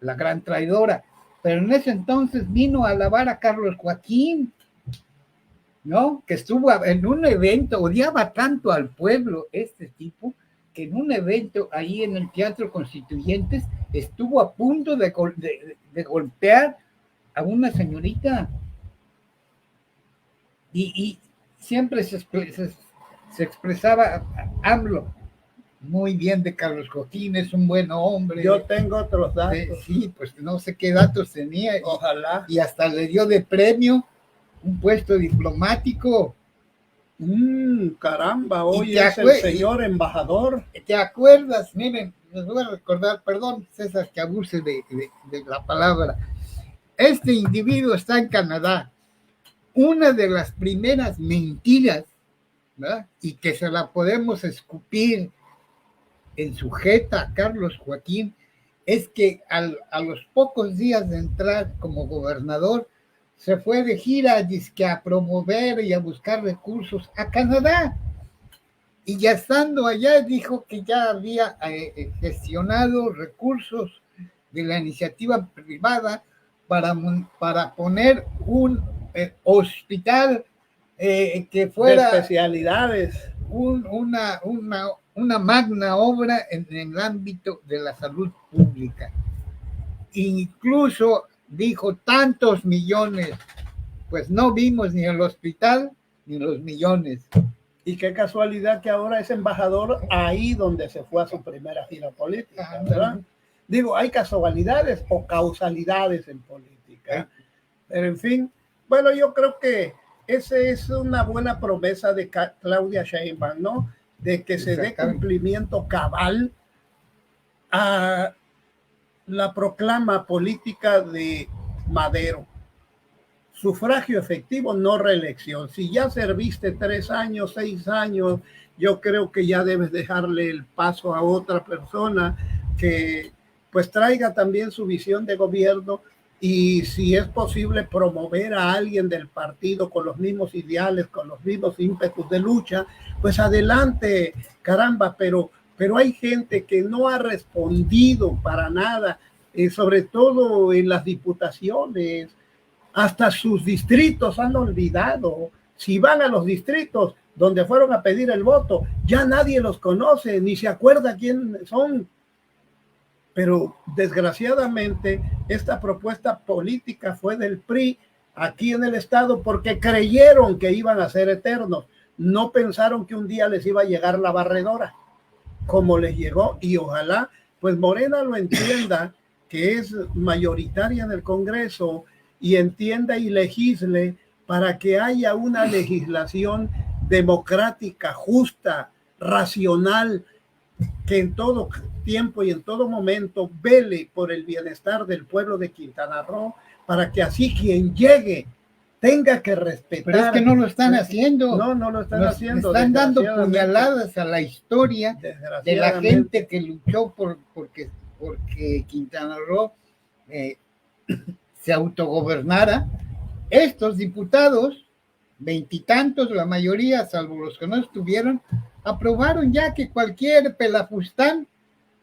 Speaker 2: la gran traidora, pero en ese entonces vino a alabar a Carlos Joaquín, ¿no?, que estuvo en un evento, odiaba tanto al pueblo este tipo, que en un evento ahí en el Teatro Constituyentes estuvo a punto de golpear a una señorita. Y siempre se expresaba AMLO muy bien de Carlos Joaquín, es un buen hombre.
Speaker 1: Yo tengo otros datos.
Speaker 2: Sí, pues no sé qué datos tenía.
Speaker 1: Ojalá.
Speaker 2: Y hasta le dio de premio un puesto diplomático.
Speaker 1: Caramba, hoy es el señor embajador.
Speaker 2: ¿Te acuerdas? Miren, les voy a recordar, perdón, César, que abuse de la palabra. Este individuo está en Canadá. Una de las primeras mentiras, ¿verdad?, y que se la podemos escupir en su jeta a Carlos Joaquín, es que a los pocos días de entrar como gobernador, se fue de gira a promover y a buscar recursos a Canadá. Y ya estando allá dijo que ya había gestionado recursos de la iniciativa privada para poner un hospital que fuera...
Speaker 1: de especialidades.
Speaker 2: Una magna obra en el ámbito de la salud pública. Incluso dijo tantos millones, pues no vimos ni el hospital ni los millones.
Speaker 1: Y qué casualidad que ahora es embajador ahí donde se fue a su primera gira política, ¿verdad? Digo, hay casualidades o causalidades en política. Pero en fin, bueno, yo creo que esa es una buena promesa de Claudia Sheinbaum, ¿no?, de que se dé cumplimiento cabal a la proclama política de Madero. sufragio efectivo, no reelección. Si ya serviste 3 años, 6 años, yo creo que ya debes dejarle el paso a otra persona que pues traiga también su visión de gobierno, y si es posible promover a alguien del partido con los mismos ideales, con los mismos ímpetus de lucha, pues adelante, caramba, pero hay gente que no ha respondido para nada, sobre todo en las diputaciones. Hasta sus distritos han olvidado. Si van a los distritos donde fueron a pedir el voto, ya nadie los conoce, ni se acuerda quién son. Pero desgraciadamente esta propuesta política fue del PRI aquí en el estado porque creyeron que iban a ser eternos. No pensaron que un día les iba a llegar la barredora, como les llegó, y ojalá pues Morena lo entienda, que es mayoritaria en el Congreso, y entienda y legisle para que haya una legislación democrática, justa, racional, que en todo tiempo y en todo momento vele por el bienestar del pueblo de Quintana Roo, para que así quien llegue tenga que respetar.
Speaker 2: Pero es que no lo están haciendo.
Speaker 1: No lo están haciendo.
Speaker 2: Están dando puñaladas a la historia de la gente que luchó porque Quintana Roo se autogobernara. Estos diputados, 20 y tantos, la mayoría, salvo los que no estuvieron, aprobaron ya que cualquier pelafustán,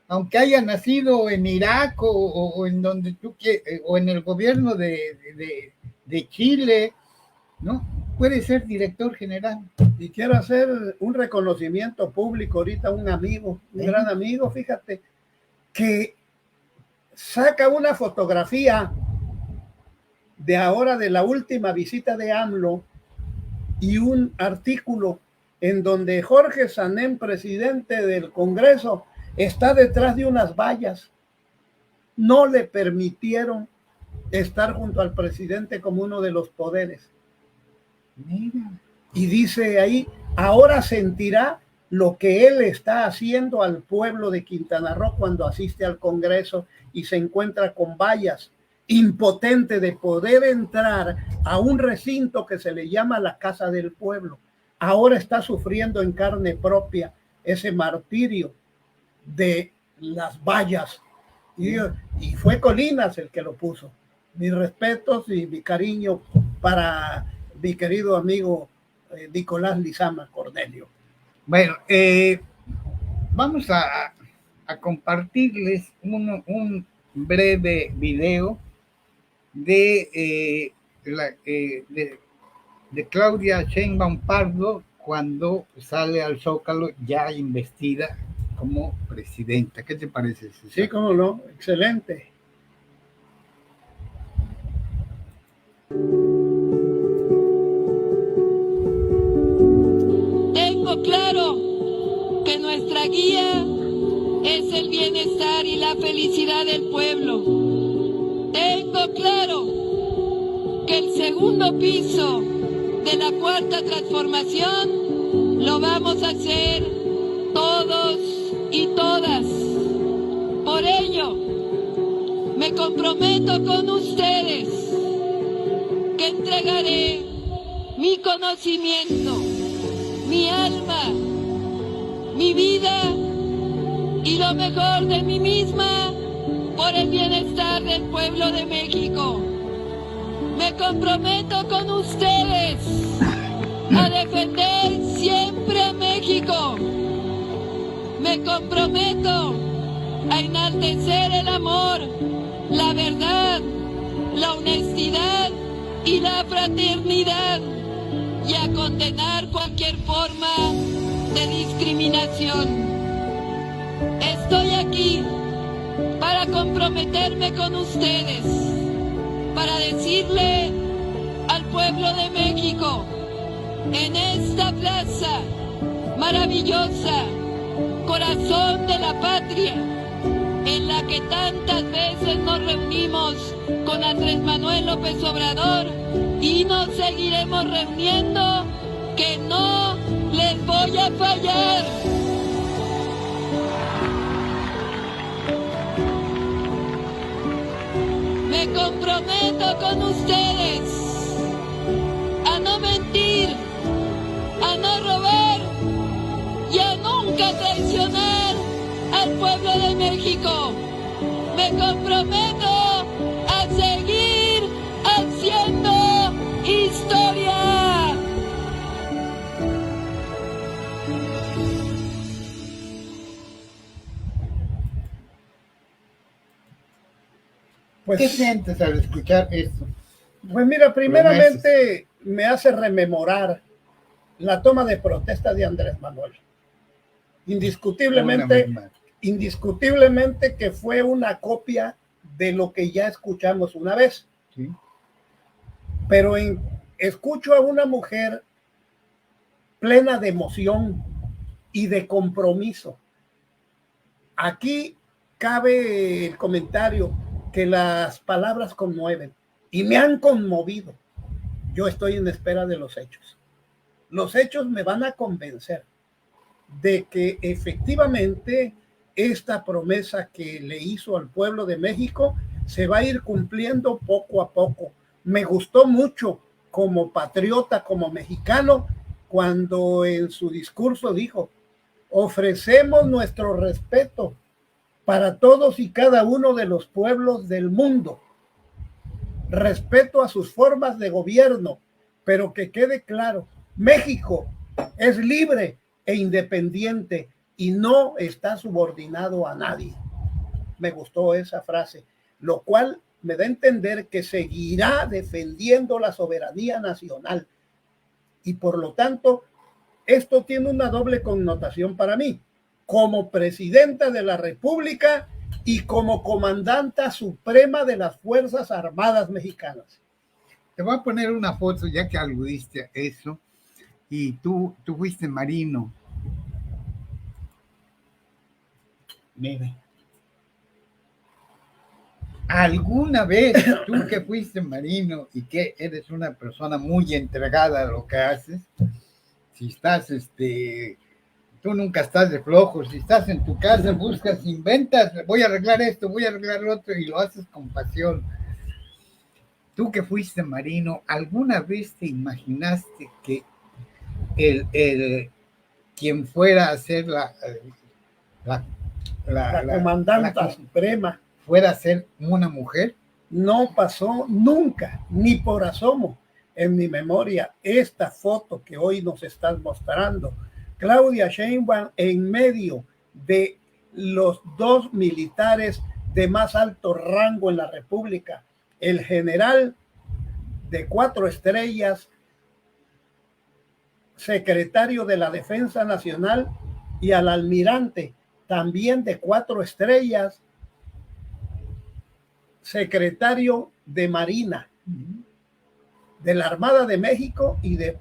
Speaker 2: aunque haya nacido en Irak o en donde tú quieras, o en el gobierno de Chile, ¿no? Puede ser director general.
Speaker 1: Y quiero hacer un reconocimiento público ahorita, un amigo, un gran amigo, fíjate, que saca una fotografía de ahora, de la última visita de AMLO, y un artículo en donde Jorge Sanén, presidente del Congreso, está detrás de unas vallas. No le permitieron estar junto al presidente como uno de los poderes. Mira. Y dice ahí, ahora sentirá lo que él está haciendo al pueblo de Quintana Roo cuando asiste al Congreso y se encuentra con vallas, impotente de poder entrar a un recinto que se le llama la Casa del Pueblo. Ahora está sufriendo en carne propia ese martirio de las vallas. Y fue Colinas el que lo puso. Mis respetos y mi cariño para mi querido amigo Nicolás Lizama Cornelio.
Speaker 2: Bueno, vamos a compartirles un breve video de Claudia Sheinbaum Pardo cuando sale al Zócalo ya investida como presidenta. ¿Qué te parece, César?
Speaker 1: Sí, cómo no, excelente.
Speaker 3: Tengo claro que nuestra guía es el bienestar y la felicidad del pueblo. Tengo claro que el segundo piso de la cuarta transformación lo vamos a hacer todos y todas. Por ello, me comprometo con ustedes que entregaré mi conocimiento, mi alma, mi vida y lo mejor de mí misma por el bienestar del pueblo de México. Me comprometo con ustedes a defender siempre a México. Me comprometo a enaltecer el amor, la verdad, la honestidad y la fraternidad, y a condenar cualquier forma de discriminación. Estoy aquí para comprometerme con ustedes, para decirle al pueblo de México, en esta plaza maravillosa, corazón de la patria, en la que tantas veces nos reunimos con Andrés Manuel López Obrador y nos seguiremos reuniendo, que no les voy a fallar. Me comprometo con ustedes México. Me comprometo a seguir haciendo historia.
Speaker 1: Pues,
Speaker 2: ¿qué sientes al escuchar esto?
Speaker 1: pues mira, primeramente me hace rememorar la toma de protesta de Andrés Manuel. Indiscutiblemente que fue una copia de lo que ya escuchamos una vez.
Speaker 2: ¿Sí?
Speaker 1: Pero escucho a una mujer plena de emoción y de compromiso. Aquí cabe el comentario que las palabras conmueven y me han conmovido. Yo estoy en espera de los hechos. Los hechos me van a convencer de que efectivamente esta promesa que le hizo al pueblo de México se va a ir cumpliendo poco a poco. Me gustó mucho como patriota, como mexicano, cuando en su discurso dijo: ofrecemos nuestro respeto para todos y cada uno de los pueblos del mundo. Respeto a sus formas de gobierno, pero que quede claro, México es libre e independiente y no está subordinado a nadie. Me gustó esa frase, lo cual me da a entender que seguirá defendiendo la soberanía nacional. Y por lo tanto, esto tiene una doble connotación para mí, como presidenta de la República y como comandanta suprema de las Fuerzas Armadas Mexicanas.
Speaker 2: Te voy a poner una foto ya que aludiste a eso, y tú fuiste marino. Mire, ¿alguna vez tú que fuiste marino y que eres una persona muy entregada a lo que haces, si estás, tú nunca estás de flojo, si estás en tu casa, buscas, inventas, voy a arreglar esto, voy a arreglar lo otro, y lo haces con pasión? Tú que fuiste marino, ¿alguna vez te imaginaste que quien fuera a ser la
Speaker 1: comandanta suprema
Speaker 2: fuera a ser una mujer?
Speaker 1: No pasó nunca, ni por asomo en mi memoria, esta foto que hoy nos estás mostrando. Claudia Sheinbaum en medio de los dos militares de más alto rango en la República, el general de 4 estrellas, secretario de la Defensa Nacional, y al almirante también de 4 estrellas, secretario de Marina de la Armada de México y de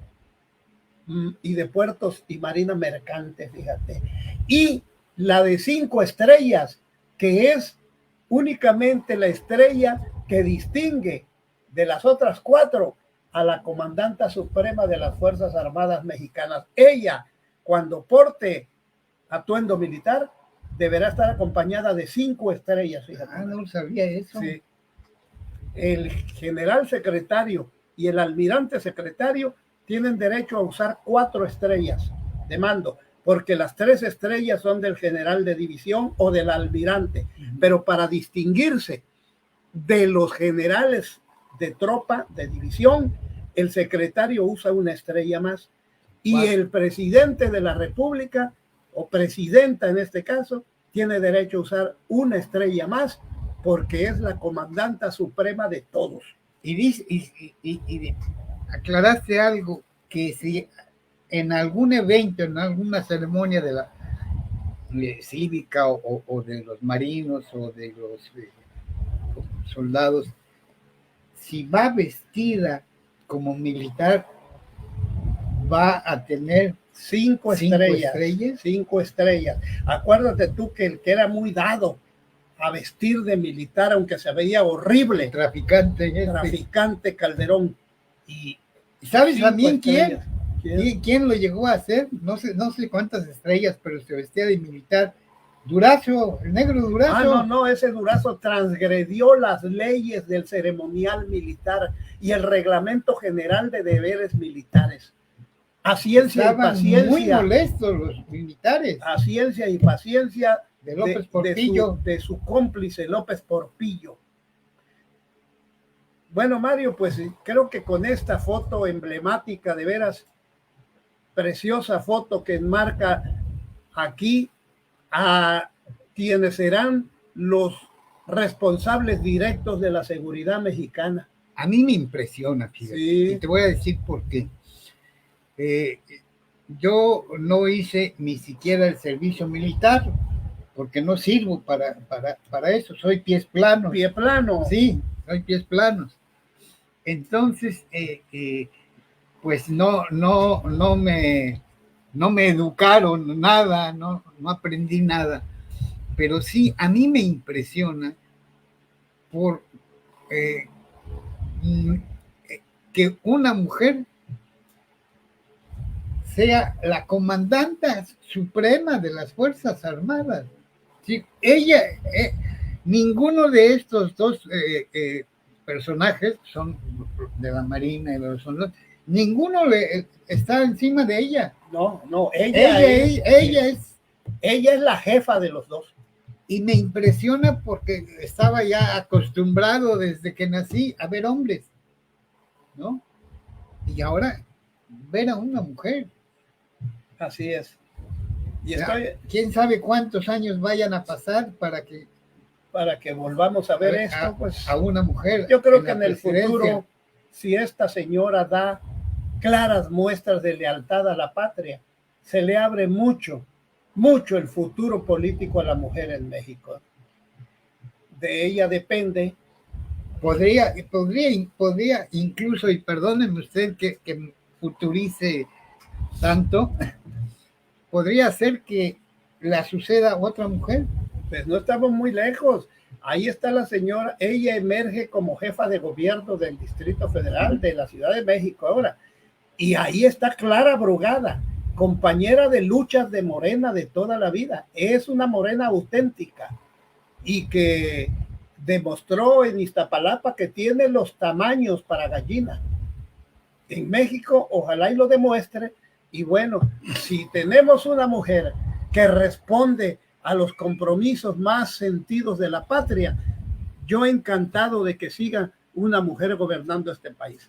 Speaker 1: Puertos y Marina Mercante, fíjate. Y la de 5 estrellas, que es únicamente la estrella que distingue de las otras 4 a la comandanta suprema de las Fuerzas Armadas Mexicanas. Ella, cuando porte atuendo militar, deberá estar acompañada de 5 estrellas, fíjate.
Speaker 2: No sabía eso.
Speaker 1: Sí. El general secretario y el almirante secretario tienen derecho a usar 4 estrellas de mando, porque las 3 estrellas son del general de división o del almirante, pero para distinguirse de los generales de tropa de división, el secretario usa 1 estrella más, y el presidente de la República, o presidenta en este caso, tiene derecho a usar 1 estrella más, porque es la comandanta suprema de todos.
Speaker 2: Y aclaraste algo, que si en algún evento, en alguna ceremonia de la cívica o de los marinos o de los soldados, si va vestida como militar, va a tener
Speaker 1: 5 estrellas. 5 estrellas. Acuérdate tú que el que era muy dado a vestir de militar, aunque se veía horrible, traficante Calderón.
Speaker 2: Y ¿sabes también quién lo llegó a hacer? No sé cuántas estrellas, pero se vestía de militar. Durazo, el negro Durazo.
Speaker 1: No, ese Durazo transgredió las leyes del ceremonial militar y el reglamento general de deberes militares. A ciencia y paciencia.
Speaker 2: Muy molestos los militares.
Speaker 1: A ciencia y paciencia
Speaker 2: De López Portillo.
Speaker 1: de su cómplice López Portillo. Bueno, Mario, pues creo que con esta foto emblemática, de veras, preciosa foto que enmarca aquí a quienes serán los responsables directos de la seguridad mexicana.
Speaker 2: A mí me impresiona, fíjate.
Speaker 1: Sí.
Speaker 2: Y te voy a decir por qué. Yo no hice ni siquiera el servicio militar, porque no sirvo para eso, soy pies planos.
Speaker 1: Pie plano.
Speaker 2: Sí, soy pies planos. Entonces, pues no me educaron nada, no aprendí nada, pero sí, a mí me impresiona por que una mujer sea la comandante suprema de las Fuerzas Armadas. Sí, ella, ninguno de estos dos personajes son de la Marina y ninguno está encima de ella.
Speaker 1: No, ella es la jefa de los dos.
Speaker 2: Y me impresiona porque estaba ya acostumbrado desde que nací a ver hombres, ¿no? Y ahora ver a una mujer.
Speaker 1: Así es. Y
Speaker 2: quién sabe cuántos años vayan a pasar para que
Speaker 1: volvamos a ver esto, pues
Speaker 2: a una mujer.
Speaker 1: Yo creo que en el futuro, si esta señora da claras muestras de lealtad a la patria, se le abre mucho el futuro político a la mujer en México. De ella depende.
Speaker 2: Podría incluso, y perdónenme usted que futurice tanto, podría ser que la suceda otra mujer.
Speaker 1: Pues no estamos muy lejos. Ahí está la señora, ella emerge como jefa de gobierno del Distrito Federal de la Ciudad de México ahora. Y ahí está Clara Brugada, compañera de luchas de Morena de toda la vida. Es una Morena auténtica y que demostró en Iztapalapa que tiene los tamaños para gallina. En México, ojalá y lo demuestre. Y bueno, si tenemos una mujer que responde a los compromisos más sentidos de la patria, yo encantado de que siga una mujer gobernando este país.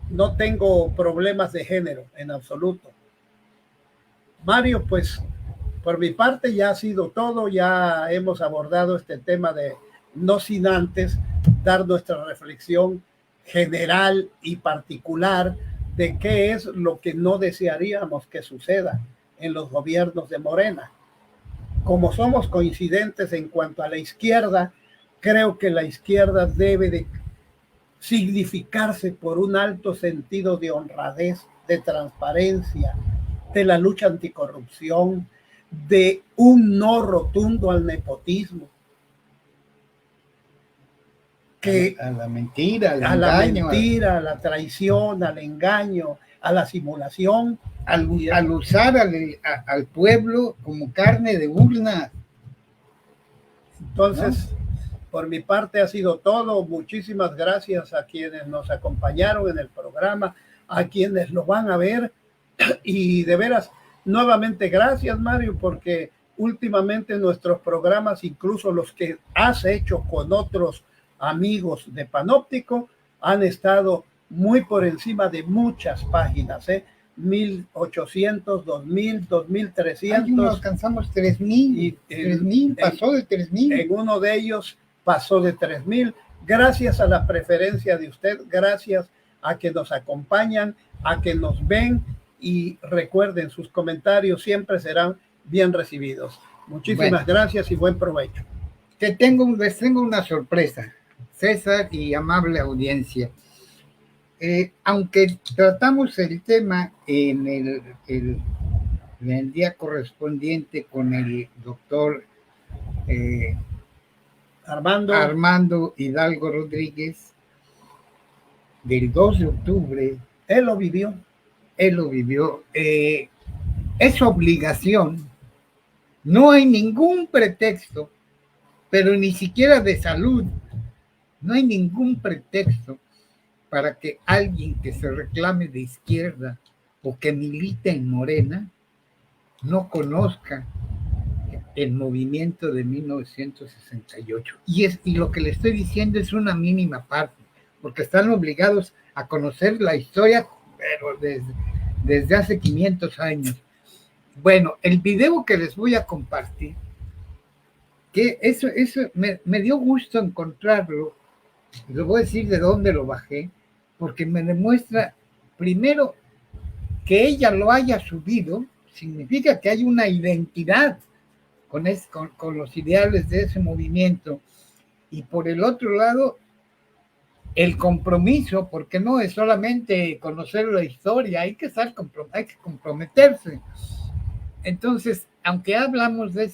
Speaker 1: No tengo problemas de género en absoluto. Mario, pues por mi parte ya ha sido todo, ya hemos abordado este tema no sin antes dar nuestra reflexión general y particular de qué es lo que no desearíamos que suceda en los gobiernos de Morena. Como somos coincidentes en cuanto a la izquierda, creo que la izquierda debe de significarse por un alto sentido de honradez, de transparencia, de la lucha anticorrupción, de un no rotundo al nepotismo.
Speaker 2: A la mentira, al
Speaker 1: engaño, a la traición, al engaño, a la simulación,
Speaker 2: al usar al pueblo como carne de urna.
Speaker 1: Entonces, por mi parte ha sido todo. Muchísimas gracias a quienes nos acompañaron en el programa, a quienes lo van a ver. Y de veras, nuevamente gracias, Mario, porque últimamente nuestros programas, incluso los que has hecho con otros amigos de Panóptico, han estado muy por encima de muchas páginas, 1,800, 2,000, 2,300.
Speaker 2: No alcanzamos 3,000. 3,000, pasó de 3,000.
Speaker 1: En uno de ellos pasó de 3,000. Gracias a la preferencia de usted, gracias a que nos acompañan, a que nos ven, y recuerden, sus comentarios siempre serán bien recibidos. Muchísimas gracias y buen provecho.
Speaker 2: Les tengo una sorpresa, César y amable audiencia. Aunque tratamos el tema en el día correspondiente con el doctor Armando Hidalgo Rodríguez, del 2 de octubre,
Speaker 1: él lo vivió.
Speaker 2: Es obligación, no hay ningún pretexto, pero ni siquiera de salud, no hay ningún pretexto para que alguien que se reclame de izquierda o que milite en Morena no conozca el movimiento de 1968. Y lo que le estoy diciendo es una mínima parte, porque están obligados a conocer la historia, pero desde hace 500 años. Bueno, el video que les voy a compartir, que eso me dio gusto encontrarlo, les voy a decir de dónde lo bajé, porque me demuestra, primero, que ella lo haya subido, significa que hay una identidad con los ideales de ese movimiento, y por el otro lado, el compromiso, porque no es solamente conocer la historia, hay que comprometerse. Entonces, aunque hablamos de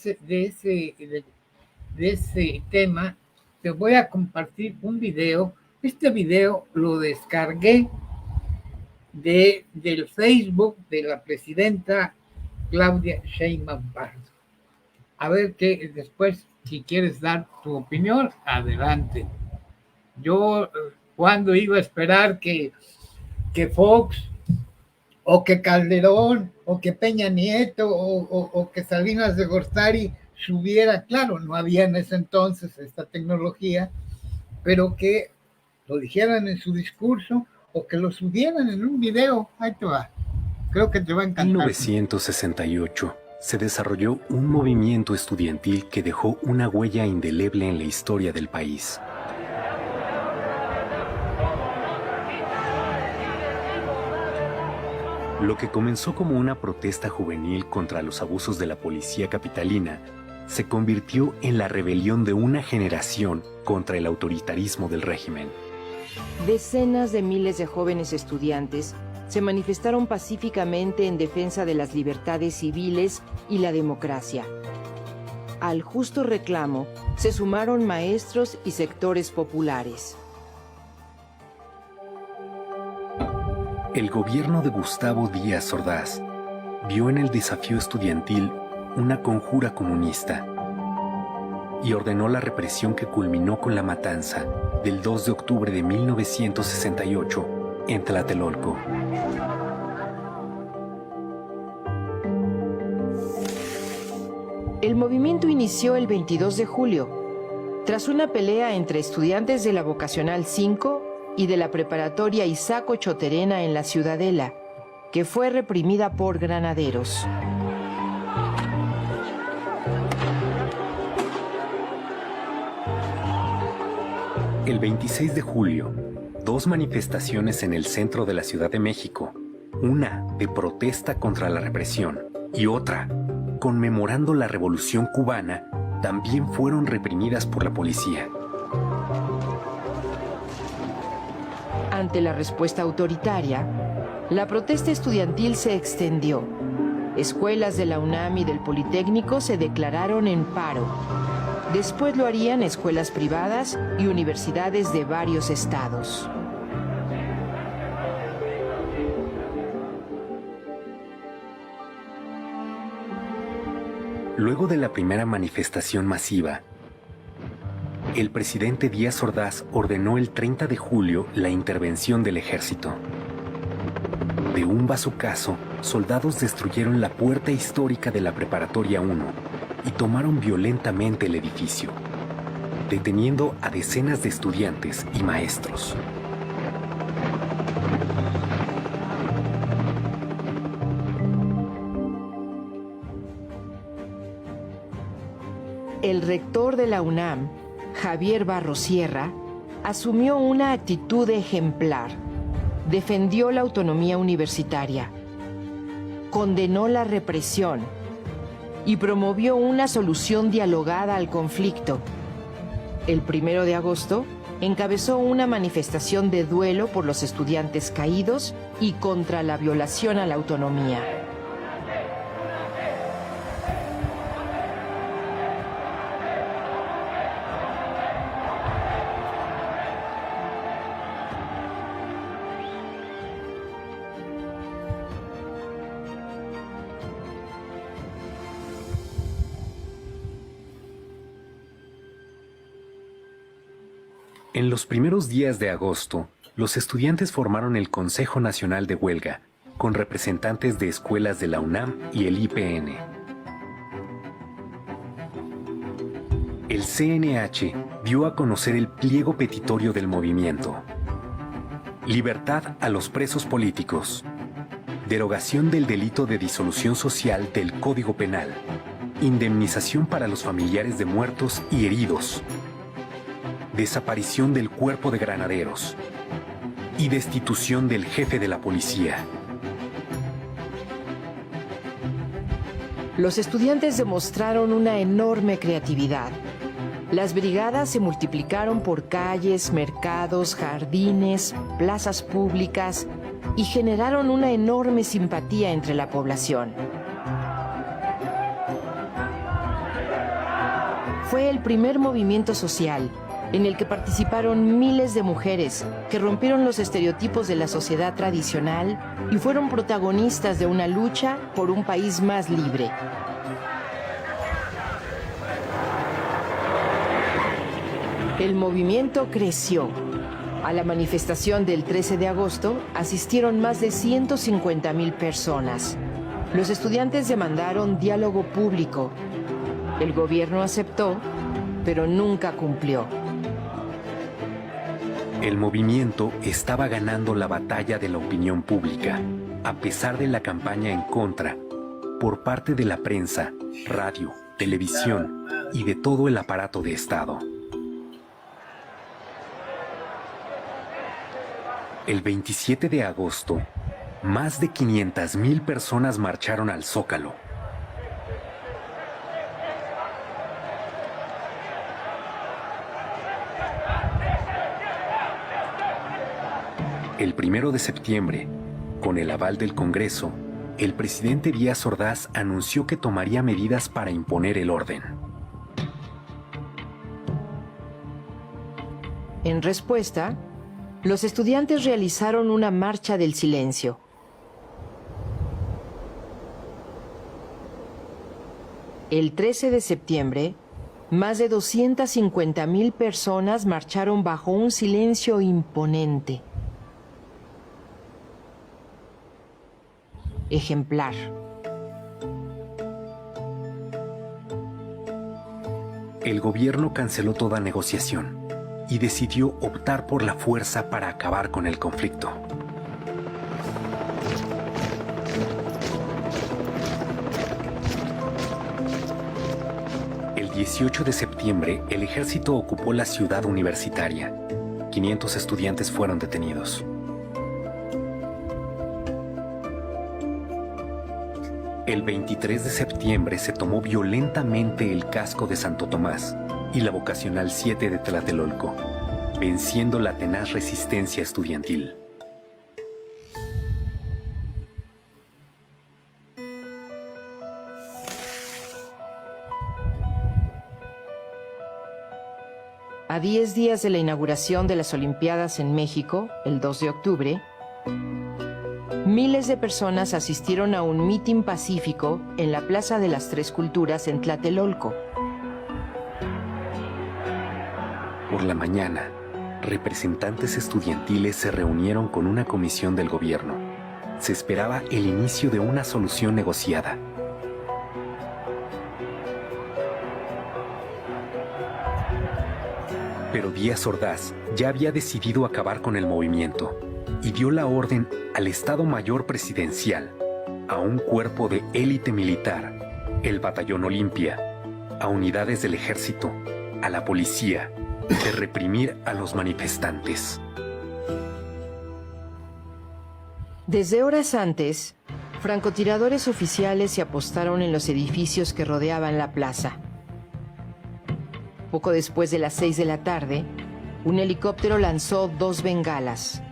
Speaker 2: ese tema, te voy a compartir un video. Este video lo descargué del Facebook de la presidenta Claudia Sheinbaum Pardo. A ver que después, si quieres dar tu opinión, adelante. Yo, ¿cuándo iba a esperar que Fox, o que Calderón, o que Peña Nieto, o que Salinas de Gortari subiera? Claro, no había en ese entonces esta tecnología, pero que lo dijeran en su discurso, o que lo subieran en un video. Ahí te va. Creo que te va a encantar.
Speaker 4: En 1968 se desarrolló un movimiento estudiantil que dejó una huella indeleble en la historia del país. Lo que comenzó como una protesta juvenil contra los abusos de la policía capitalina se convirtió en la rebelión de una generación contra el autoritarismo del régimen.
Speaker 5: Decenas de miles de jóvenes estudiantes se manifestaron pacíficamente en defensa de las libertades civiles y la democracia. Al justo reclamo se sumaron maestros y sectores populares.
Speaker 4: El gobierno de Gustavo Díaz Ordaz vio en el desafío estudiantil una conjura comunista y ordenó la represión que culminó con la matanza del 2 de octubre de 1968 en Tlatelolco.
Speaker 5: El movimiento inició el 22 de julio, tras una pelea entre estudiantes de la Vocacional 5 y de la Preparatoria Isaac Ochoterena en la Ciudadela, que fue reprimida por granaderos.
Speaker 4: El 26 de julio, dos manifestaciones en el centro de la Ciudad de México, una de protesta contra la represión y otra conmemorando la Revolución Cubana, también fueron reprimidas por la policía.
Speaker 5: Ante la respuesta autoritaria, la protesta estudiantil se extendió. Escuelas de la UNAM y del Politécnico se declararon en paro. Después lo harían escuelas privadas y universidades de varios estados.
Speaker 4: Luego de la primera manifestación masiva, el presidente Díaz Ordaz ordenó el 30 de julio la intervención del ejército. De un bazucazo, soldados destruyeron la puerta histórica de la Preparatoria 1 y tomaron violentamente el edificio, deteniendo a decenas de estudiantes y maestros.
Speaker 5: El rector de la UNAM, Javier Barros Sierra, asumió una actitud ejemplar. Defendió la autonomía universitaria, condenó la represión y promovió una solución dialogada al conflicto. El 1 de agosto encabezó una manifestación de duelo por los estudiantes caídos y contra la violación a la autonomía.
Speaker 4: En los primeros días de agosto, los estudiantes formaron el Consejo Nacional de Huelga, con representantes de escuelas de la UNAM y el IPN. CNH dio a conocer el pliego petitorio del movimiento. Libertad a los presos políticos. Derogación del delito de disolución social del Código Penal. Indemnización para los familiares de muertos y heridos. Desaparición del cuerpo de granaderos. Y destitución del jefe de la policía.
Speaker 5: Los estudiantes demostraron una enorme creatividad. Las brigadas se multiplicaron por calles, mercados, jardines, plazas públicas y generaron una enorme simpatía entre la población. Fue el primer movimiento social en el que participaron miles de mujeres que rompieron los estereotipos de la sociedad tradicional y fueron protagonistas de una lucha por un país más libre. El movimiento creció. A la manifestación del 13 de agosto asistieron más de 150,000 personas. Los estudiantes demandaron diálogo público. El gobierno aceptó, pero nunca cumplió.
Speaker 4: El movimiento estaba ganando la batalla de la opinión pública, a pesar de la campaña en contra, por parte de la prensa, radio, televisión y de todo el aparato de Estado. El 27 de agosto, más de 500,000 personas marcharon al Zócalo. El 1 de septiembre, con el aval del Congreso, el presidente Díaz Ordaz anunció que tomaría medidas para imponer el orden.
Speaker 5: En respuesta, los estudiantes realizaron una marcha del silencio. El 13 de septiembre, más de 250,000 personas marcharon bajo un silencio imponente. Ejemplar.
Speaker 4: El gobierno canceló toda negociación y decidió optar por la fuerza para acabar con el conflicto. El 18 de septiembre, el ejército ocupó la ciudad universitaria. 500 estudiantes fueron detenidos. El 23 de septiembre se tomó violentamente el casco de Santo Tomás y la Vocacional 7 de Tlatelolco, venciendo la tenaz resistencia estudiantil.
Speaker 5: A 10 días de la inauguración de las Olimpiadas en México, el 2 de octubre, miles de personas asistieron a un mitin pacífico en la Plaza de las Tres Culturas en Tlatelolco.
Speaker 4: Por la mañana, representantes estudiantiles se reunieron con una comisión del gobierno. Se esperaba el inicio de una solución negociada. Pero Díaz Ordaz ya había decidido acabar con el movimiento y dio la orden al Estado Mayor Presidencial, a un cuerpo de élite militar, el Batallón Olimpia, a unidades del ejército, a la policía, de reprimir a los manifestantes.
Speaker 5: Desde horas antes, francotiradores oficiales se apostaron en los edificios que rodeaban la plaza. Poco después de las 6 de la tarde, un helicóptero lanzó 2 bengalas.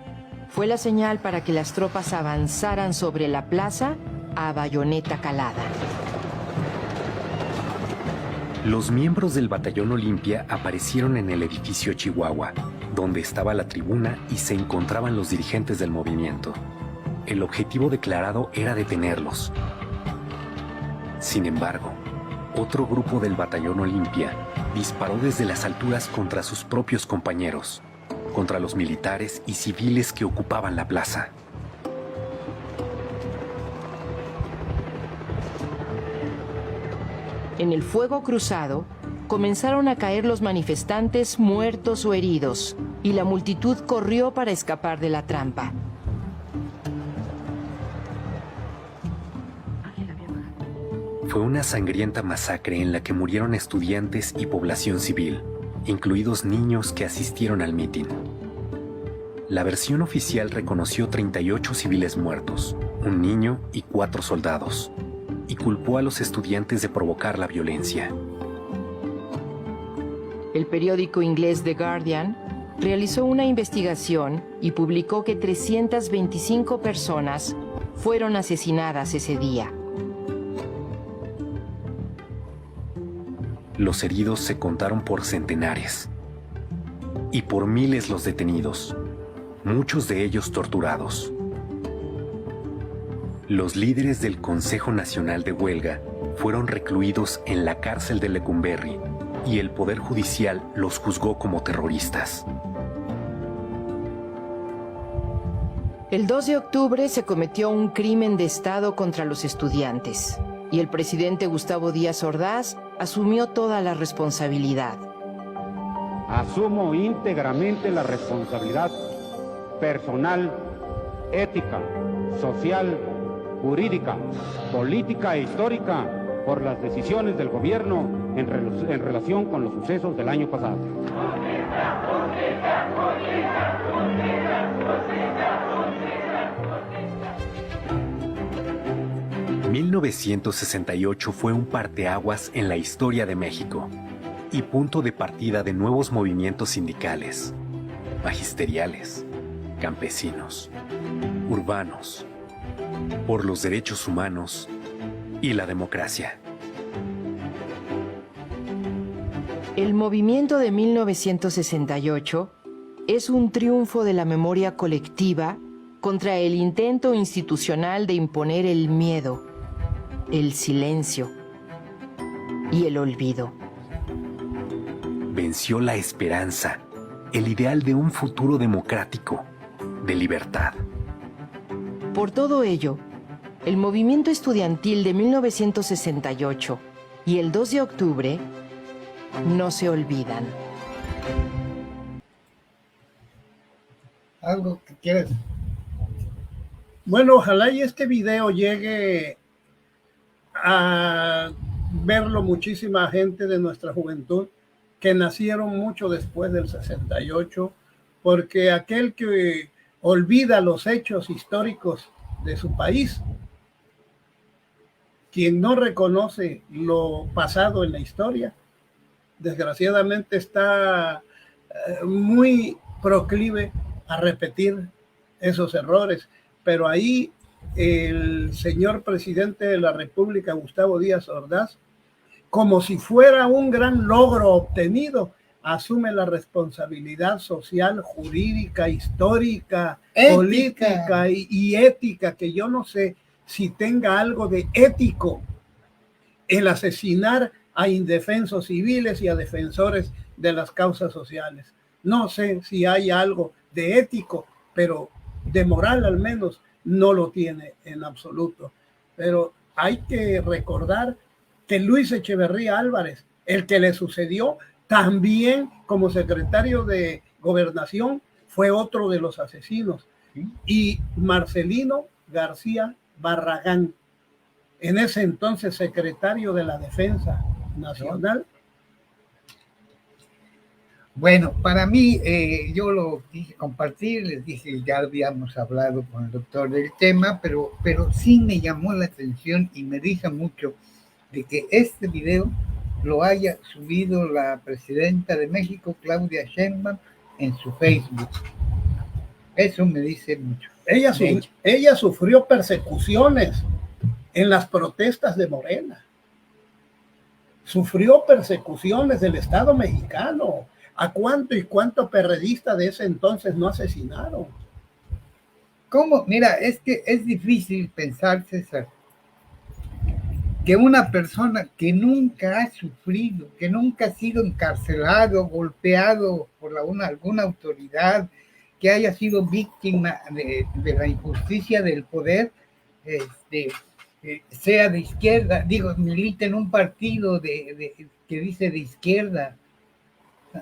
Speaker 5: Fue la señal para que las tropas avanzaran sobre la plaza a bayoneta calada.
Speaker 4: Los miembros del Batallón Olimpia aparecieron en el edificio Chihuahua, donde estaba la tribuna y se encontraban los dirigentes del movimiento. El objetivo declarado era detenerlos. Sin embargo, otro grupo del Batallón Olimpia disparó desde las alturas contra sus propios compañeros, contra los militares y civiles que ocupaban la plaza.
Speaker 5: En el fuego cruzado, comenzaron a caer los manifestantes muertos o heridos, y la multitud corrió para escapar de la trampa.
Speaker 4: Fue una sangrienta masacre en la que murieron estudiantes y población civil, incluidos niños que asistieron al mitin. La versión oficial reconoció 38 civiles muertos, un niño y 4 soldados, y culpó a los estudiantes de provocar la violencia.
Speaker 5: El periódico inglés The Guardian realizó una investigación y publicó que 325 personas fueron asesinadas ese día.
Speaker 4: Los heridos se contaron por centenares y por miles los detenidos, muchos de ellos torturados. Los líderes del Consejo Nacional de Huelga fueron recluidos en la cárcel de Lecumberri y el Poder Judicial los juzgó como terroristas.
Speaker 5: El 2 de octubre se cometió un crimen de Estado contra los estudiantes y el presidente Gustavo Díaz Ordaz asumió toda la responsabilidad.
Speaker 6: Asumo íntegramente la responsabilidad personal, ética, social, jurídica, política e histórica por las decisiones del gobierno en relación con los sucesos del año pasado.
Speaker 4: 1968 fue un parteaguas en la historia de México y punto de partida de nuevos movimientos sindicales, magisteriales, campesinos, urbanos, por los derechos humanos y la democracia.
Speaker 5: El movimiento de 1968 es un triunfo de la memoria colectiva contra el intento institucional de imponer el miedo, el silencio y el olvido.
Speaker 4: Venció la esperanza, el ideal de un futuro democrático, de libertad.
Speaker 5: Por todo ello, el movimiento estudiantil de 1968 y el 2 de octubre no se olvidan.
Speaker 2: ¿Algo que quieras?
Speaker 1: Bueno, ojalá y este video llegue a verlo muchísima gente de nuestra juventud que nacieron mucho después del 68, porque aquel que olvida los hechos históricos de su país, quien no reconoce lo pasado en la historia, desgraciadamente está muy proclive a repetir esos errores. Pero ahí el señor presidente de la República, Gustavo Díaz Ordaz, como si fuera un gran logro obtenido, asume la responsabilidad social, jurídica, histórica, ética, política y ética, que yo no sé si tenga algo de ético el asesinar a indefensos civiles y a defensores de las causas sociales. No sé si hay algo de ético, pero de moral al menos no lo tiene en absoluto. Pero hay que recordar que Luis Echeverría Álvarez, el que le sucedió también como secretario de Gobernación, fue otro de los asesinos. Y Marcelino García Barragán, en ese entonces secretario de la Defensa Nacional.
Speaker 2: Bueno, para mí, yo lo quise compartir, les dije, ya habíamos hablado con el doctor del tema, pero sí me llamó la atención y me risa mucho de que este video lo haya subido la presidenta de México, Claudia Sheinbaum, en su Facebook. Eso me dice mucho.
Speaker 1: Ella sufrió persecuciones en las protestas de Morena. Sufrió persecuciones del Estado mexicano. ¿A cuánto y cuánto perredista de ese entonces no asesinaron?
Speaker 2: ¿Cómo? Mira, es que es difícil pensar, César, que una persona que nunca ha sufrido, que nunca ha sido encarcelado, golpeado por alguna autoridad, que haya sido víctima de la injusticia del poder, sea de izquierda, digo, milita en un partido que dice de izquierda.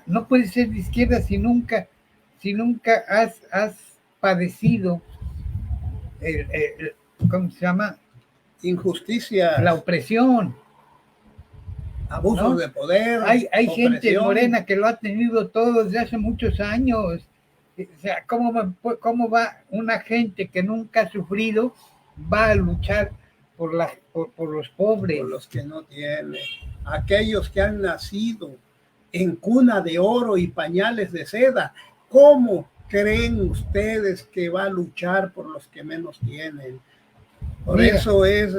Speaker 2: No puedes ser de izquierda si nunca has padecido ¿cómo se llama?
Speaker 1: Injusticia,
Speaker 2: La opresión.
Speaker 1: abusos
Speaker 2: ¿no?
Speaker 1: de poder.
Speaker 2: Hay gente
Speaker 1: opresión.
Speaker 2: morena que lo ha tenido todo desde hace muchos años. O sea, ¿cómo va una gente que nunca ha sufrido, va a luchar por los pobres?
Speaker 1: Por los que no tienen, aquellos que han nacido en cuna de oro y pañales de seda. ¿Cómo creen ustedes que va a luchar por los que menos tienen? Por eso es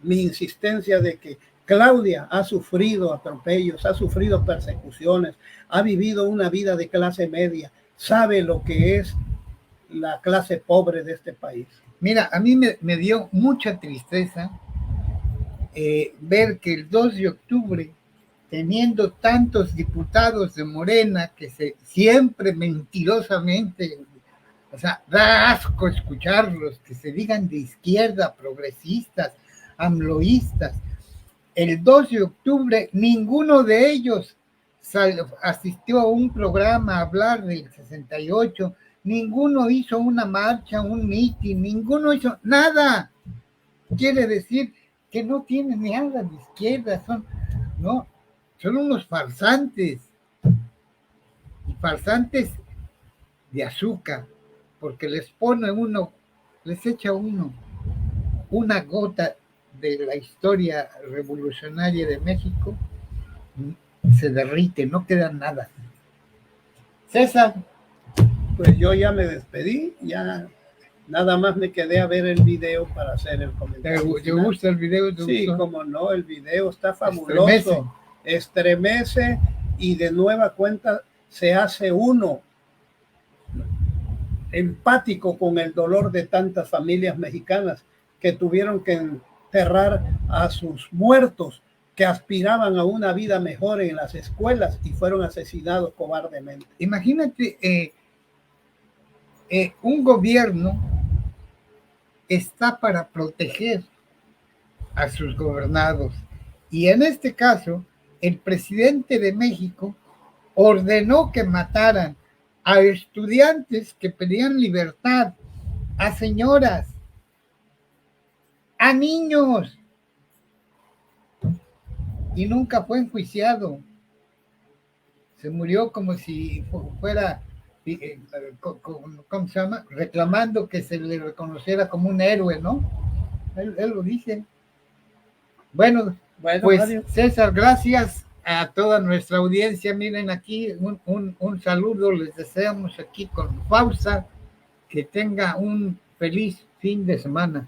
Speaker 1: mi insistencia de que Claudia ha sufrido atropellos, ha sufrido persecuciones, ha vivido una vida de clase media, sabe lo que es la clase pobre de este país.
Speaker 2: Mira, a mí me dio mucha tristeza ver que el 2 de octubre, teniendo tantos diputados de Morena que siempre mentirosamente, o sea, da asco escucharlos, que se digan de izquierda, progresistas, amloístas. El 2 de octubre, ninguno de ellos asistió a un programa a hablar del 68, ninguno hizo una marcha, un mitin, ninguno hizo nada. Quiere decir que no tienen ni nada de izquierda, son unos farsantes, y farsantes de azúcar, porque les echa una gota de la historia revolucionaria de México, se derrite, no queda nada. César.
Speaker 1: Pues yo ya me despedí, ya nada más me quedé a ver el video para hacer el comentario.
Speaker 2: ¿Te gusta el video?
Speaker 1: Sí, como no, el video está fabuloso, estremece y de nueva cuenta se hace uno empático con el dolor de tantas familias mexicanas que tuvieron que enterrar a sus muertos, que aspiraban a una vida mejor en las escuelas y fueron asesinados cobardemente.
Speaker 2: Imagínate, un gobierno está para proteger a sus gobernados, y en este caso el presidente de México ordenó que mataran a estudiantes que pedían libertad, a señoras, a niños, y nunca fue enjuiciado. Se murió como si fuera, ¿cómo se llama? Reclamando que se le reconociera como un héroe, ¿no? Él lo dice. Bueno, pues Mario. César, gracias a toda nuestra audiencia. Miren aquí, un saludo les deseamos aquí con pausa. Que tenga un feliz fin de semana.